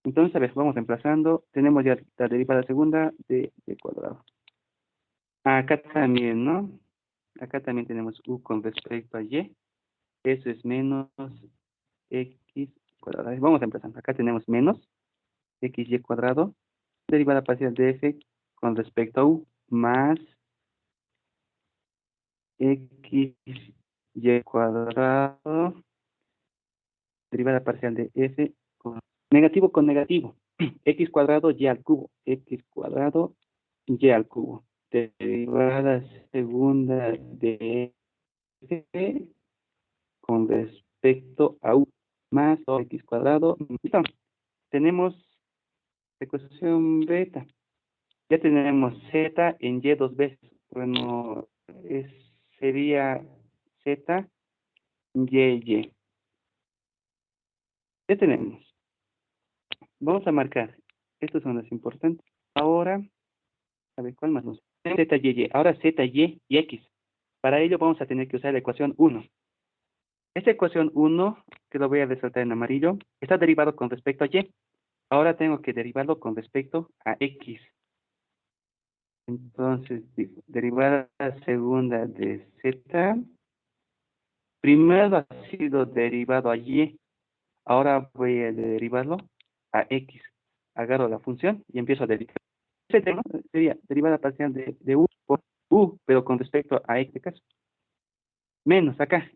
Entonces, a ver, vamos reemplazando. Tenemos ya la derivada segunda de y cuadrado. Acá también, ¿no? Acá también tenemos u con respecto a y. Eso es menos x cuadrado. Vamos reemplazando. Acá tenemos menos x, y cuadrado. Derivada parcial de f con respecto a u más x, y cuadrado. Derivada parcial de f con negativo con negativo. X cuadrado y al cubo. X cuadrado y al cubo. Derivada segunda de f con respecto a u más 2x cuadrado. Listo. Tenemos ecuación beta. Ya tenemos z en y 2 veces. Bueno, sería z y. Ya tenemos. Vamos a marcar. Estos son los importantes. Ahora, a ver, ¿cuál más nos? Z, y. Ahora Z, y x. Para ello vamos a tener que usar la ecuación 1. Esta ecuación 1, que lo voy a resaltar en amarillo, está derivado con respecto a y. Ahora tengo que derivarlo con respecto a x. Entonces, derivada segunda de z. Primero ha sido derivado a y. Ahora voy a derivarlo a x. Agarro la función y empiezo a derivar. Este tema sería derivada parcial de u por u, pero con respecto a este caso. Menos acá.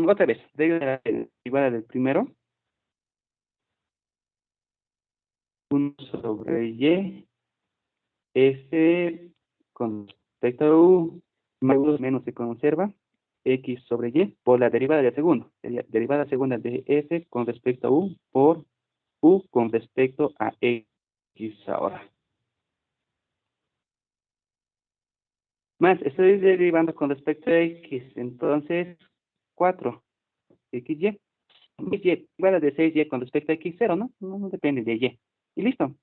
Otra vez, derivada del primero. 1 sobre y. F con respecto a u. Menos se conserva. X sobre y por la derivada del segundo. Sería derivada segunda de f con respecto a u por u con respecto a x ahora. Más, estoy derivando con respecto a x, entonces 4, xy. Y igual a de 6y con respecto a x0, ¿no? No depende de y. Y listo.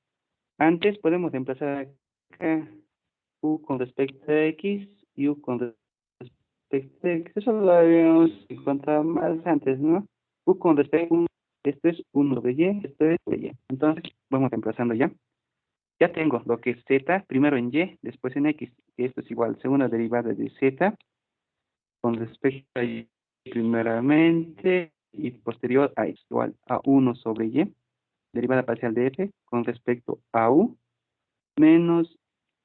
Antes podemos reemplazar acá u con respecto a x y u con respecto a x. Eso lo habíamos encontrado más antes, ¿no? U con respecto a 1, esto es 1 sobre y, esto es de y. Entonces, vamos reemplazando ya. Ya tengo lo que es z, primero en y, después en x. Y esto es igual, segunda derivada de z con respecto a y primeramente y posterior a x, igual a 1 sobre y, derivada parcial de f con respecto a u, menos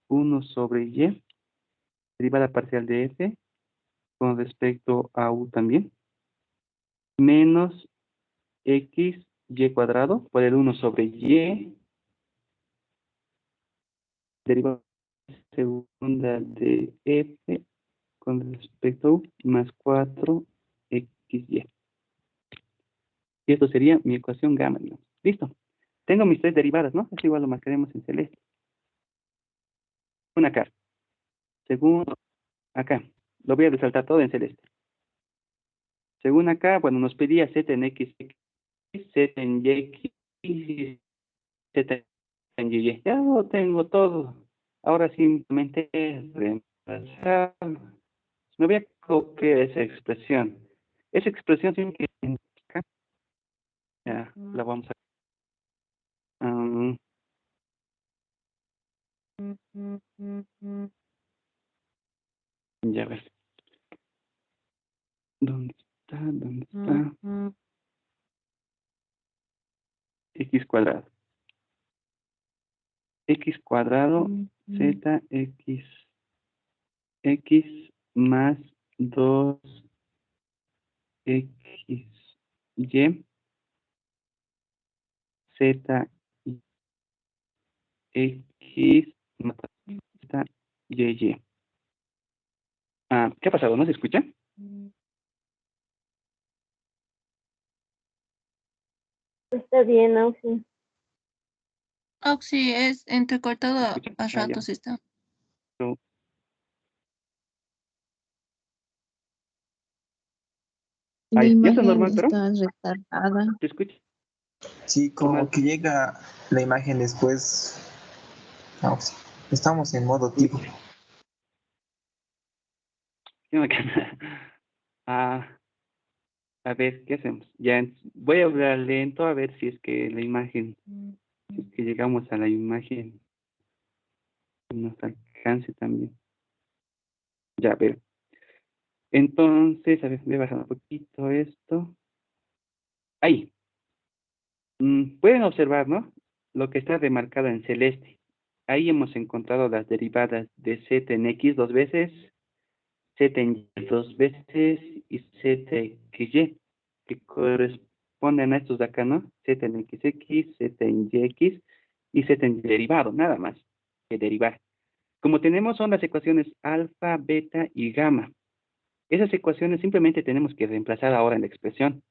1 sobre y, derivada parcial de f con respecto a u también, menos x y cuadrado por el 1 sobre y, derivada segunda de f con respecto a u, más 4xy. Y esto sería mi ecuación gamma, digamos. Listo. Tengo mis tres derivadas, ¿no? Es igual lo marcaremos en celeste. Una acá. Según acá. Lo voy a resaltar todo en celeste. Según acá, bueno, nos pedía z en x, z en y, y z en y. Ya lo tengo todo. Ahora simplemente reemplazar. Me voy a copiar esa expresión. Esa expresión siempre acá. Ya, la vamos a... ya ves. ¿Dónde está? ¿Dónde está? X cuadrado. X cuadrado z x más 2 x y z x más z y. ¿Qué ha pasado? ¿No se escucha? Está bien, Auxi. Oh, sí, es entrecortado ¿Se a escucha? Ya. ratos está. Pero, La ahí, ya está imagen normal, pero está retardada. ¿se escucha? Sí, como Normal. que llega la imagen después. No, sí, estamos en modo tipo. ¿Qué me queda? A ver, ¿qué hacemos? Ya voy a hablar lento a ver si es que la imagen, si es que llegamos a la imagen, nos alcance también. Ya, a ver. Entonces, a ver, voy a bajar un poquito esto. Ahí. Pueden observar, ¿no? Lo que está remarcado en celeste. Ahí hemos encontrado las derivadas de z en x dos veces, z en y dos veces y z en y, que corresponden a estos de acá, ¿no? Z en xx, z en yx y z en derivado, nada más que derivar. Como tenemos son las ecuaciones alfa, beta y gamma. Esas ecuaciones simplemente tenemos que reemplazar ahora en la expresión.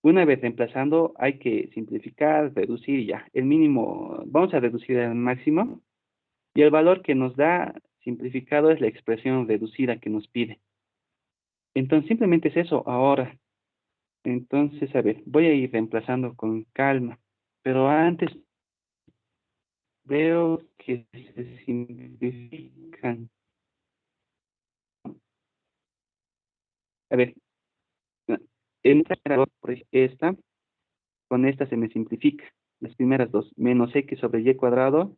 Una vez reemplazando, hay que simplificar, reducir y ya. El mínimo, vamos a reducir al máximo. Y el valor que nos da simplificado es la expresión reducida que nos pide. Entonces, simplemente es eso ahora. Entonces, a ver, voy a ir reemplazando con calma. Pero antes veo que se simplifican. A ver, en esta, con esta se me simplifica. Las primeras dos, menos x sobre y cuadrado,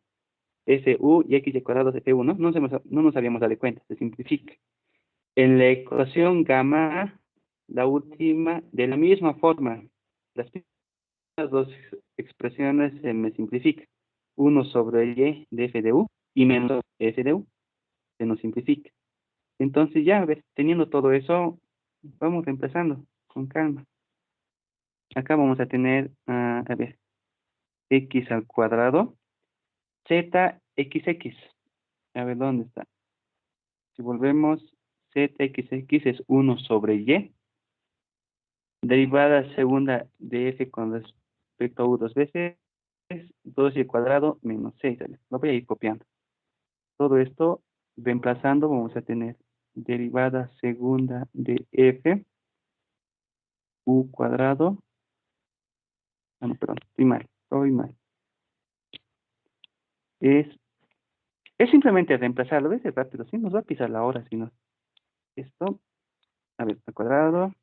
fu y x y cuadrado de f1, no nos habíamos dado cuenta, se simplifica. En la ecuación gamma, la última, de la misma forma, las primeras dos expresiones se me simplifican. 1 sobre y de f de u y menos f de u, se nos simplifica. Entonces ya, a ver, teniendo todo eso, vamos reemplazando con calma. Acá vamos a tener, a ver, x al cuadrado, zxx. A ver, ¿dónde está? Si volvemos, zxx es 1 sobre y. Derivada segunda de f con respecto a u dos veces, 2y al cuadrado menos 6. Lo voy a ir copiando. Todo esto reemplazando vamos a tener derivada segunda de f, u cuadrado. Ah, no, perdón, estoy mal. Es simplemente reemplazarlo, ¿ves? Es rápido, sí, nos va a pisar la hora, si no. Esto, a ver, al cuadrado.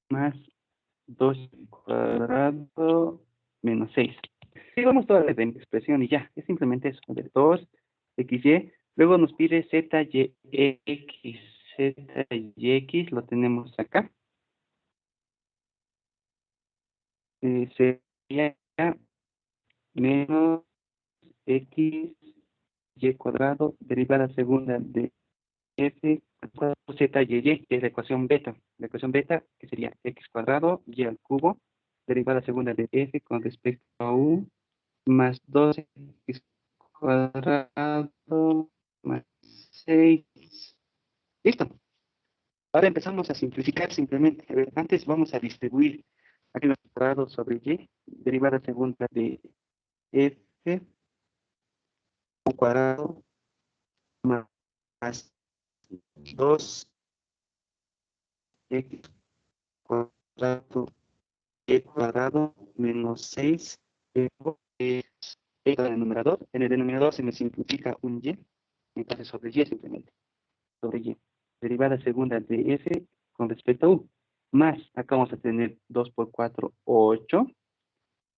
Más 2 cuadrado menos 6. Digamos toda la expresión y ya, es simplemente eso. A ver, 2, xy, luego nos pide z, y, x, z, y, x, lo tenemos acá. Sería menos x, y cuadrado, derivada segunda de f, cuadrado, z, y, que es la ecuación beta. La ecuación beta, que sería x cuadrado, y al cubo, derivada segunda de f con respecto a u, más 2x cuadrado más 6. Listo. Ahora empezamos a simplificar simplemente. A ver, antes vamos a distribuir aquí los cuadrados sobre y, derivada segunda de f u cuadrado más 2x cuadrado y cuadrado menos 6 en el numerador. En el denominador se me simplifica un y, entonces sobre y simplemente. Sobre y. Derivada segunda de f con respecto a u. Más, acá vamos a tener 2 por 4, 8,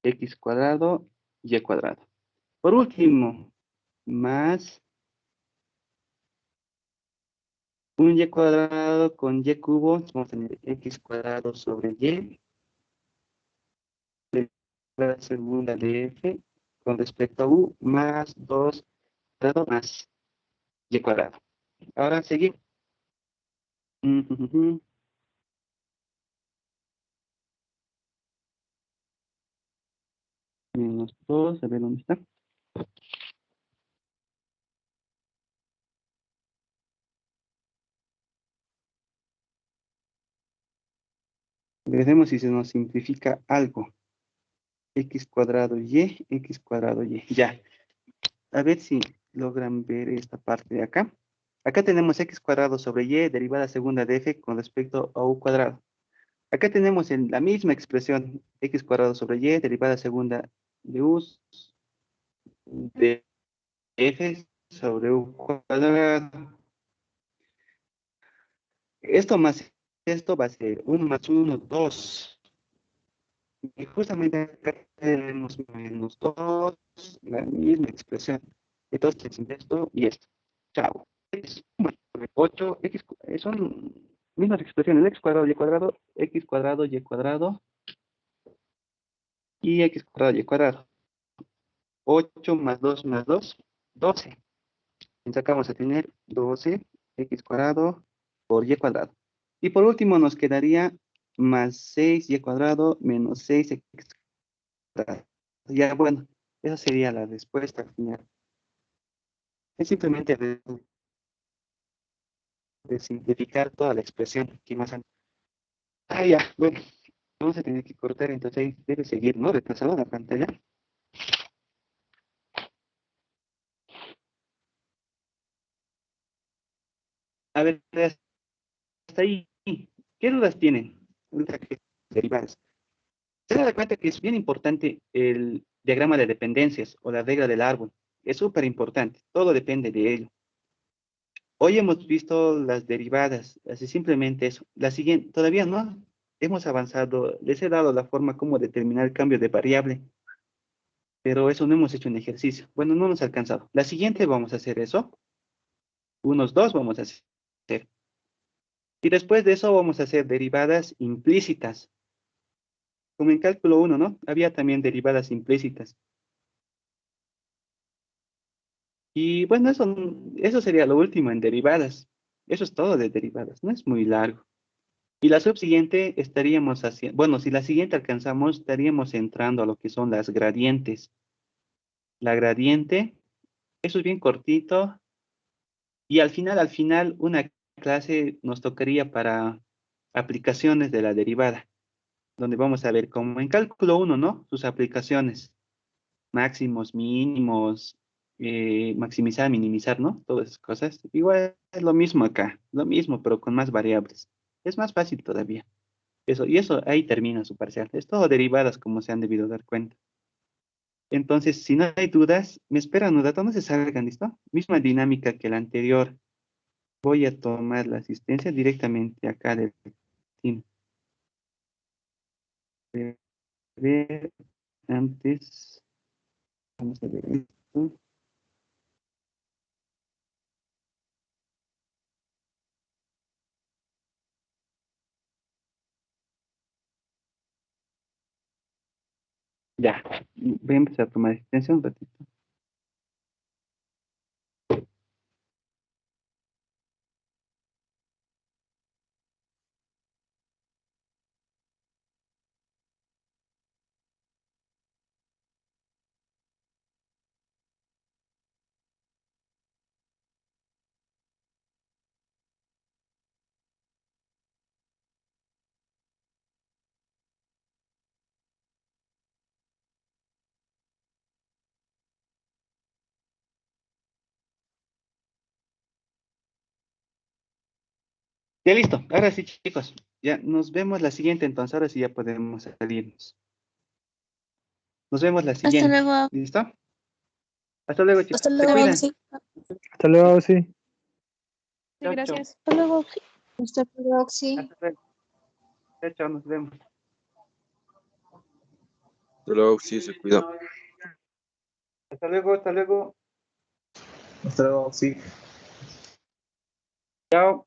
x cuadrado, y cuadrado. Por último, más un y cuadrado con y cubo, vamos a tener x cuadrado sobre y, derivada segunda de f con respecto a u, más 2 cuadrado más y cuadrado. Ahora seguimos. Menos 2, a ver dónde está. Veremos si se nos simplifica algo. X cuadrado y, x cuadrado y. Ya. A ver si logran ver esta parte de acá. Acá tenemos x cuadrado sobre y, derivada segunda de f con respecto a u cuadrado. Acá tenemos la misma expresión, x cuadrado sobre y, derivada segunda de u de f sobre u cuadrado. Esto más esto va a ser 1 más 1, 2. Y justamente acá tenemos menos 2, la misma expresión. Entonces, esto y esto. Chao. Es 8, x, son mismas expresiones, x cuadrado, y cuadrado, x cuadrado, y cuadrado, y x cuadrado, y cuadrado. 8 más 2 más 2, 12. Entonces acá vamos a tener 12, x cuadrado por y cuadrado. Y por último nos quedaría más 6 y cuadrado menos 6 x cuadrado. Ya, bueno, esa sería la respuesta final. Es simplemente de simplificar toda la expresión que más han... Ah, ya, bueno, vamos a tener que cortar, entonces ahí debe seguir, ¿no? Retrasado la pantalla. A ver, hasta ahí, ¿qué dudas tienen? Ahorita que derivadas. Se da cuenta que es bien importante el diagrama de dependencias o la regla del árbol. Es súper importante, todo depende de ello. Hoy hemos visto las derivadas, así simplemente eso. La siguiente, todavía no hemos avanzado, les he dado la forma como determinar el cambio de variable, pero eso no hemos hecho un ejercicio. Bueno, no nos ha alcanzado. La siguiente vamos a hacer eso. Unos dos vamos a hacer. Y después de eso vamos a hacer derivadas implícitas. Como en cálculo 1, ¿no? Había también derivadas implícitas. Y bueno, eso sería lo último en derivadas. Eso es todo de derivadas, no es muy largo. Y la subsiguiente estaríamos haciendo, bueno, si la siguiente alcanzamos, estaríamos entrando a lo que son las gradientes. La gradiente, eso es bien cortito. Y al final, una clase nos tocaría para aplicaciones de la derivada, donde vamos a ver como en cálculo 1, ¿no? Sus aplicaciones. máximos, mínimos, maximizar, minimizar, ¿no? Todas esas cosas. Igual es lo mismo acá, lo mismo, pero con más variables. Es más fácil todavía. Eso, y eso ahí termina su parcial. Es todo derivadas como se han debido dar cuenta. Entonces, si no hay dudas, me esperan un rato, no se salgan, ¿listo? Misma dinámica que la anterior. Voy a tomar la asistencia directamente acá del team. Ver antes, vamos a ver esto. Ya, voy a empezar a tomar asistencia un ratito. Ya listo, ahora sí, chicos. Ya nos vemos la siguiente, entonces ahora sí ya podemos salirnos. Nos vemos la Hasta siguiente. luego. ¿Listo? Hasta luego, chicos. Hasta Se luego, cuidan. sí. Hasta luego, sí. Sí, Chao, chao. gracias. Hasta luego. Hasta luego, sí. Hasta luego. Chao, chao, nos vemos. Hasta luego, sí, se cuida. Hasta luego, hasta luego. Hasta luego, sí. Chao.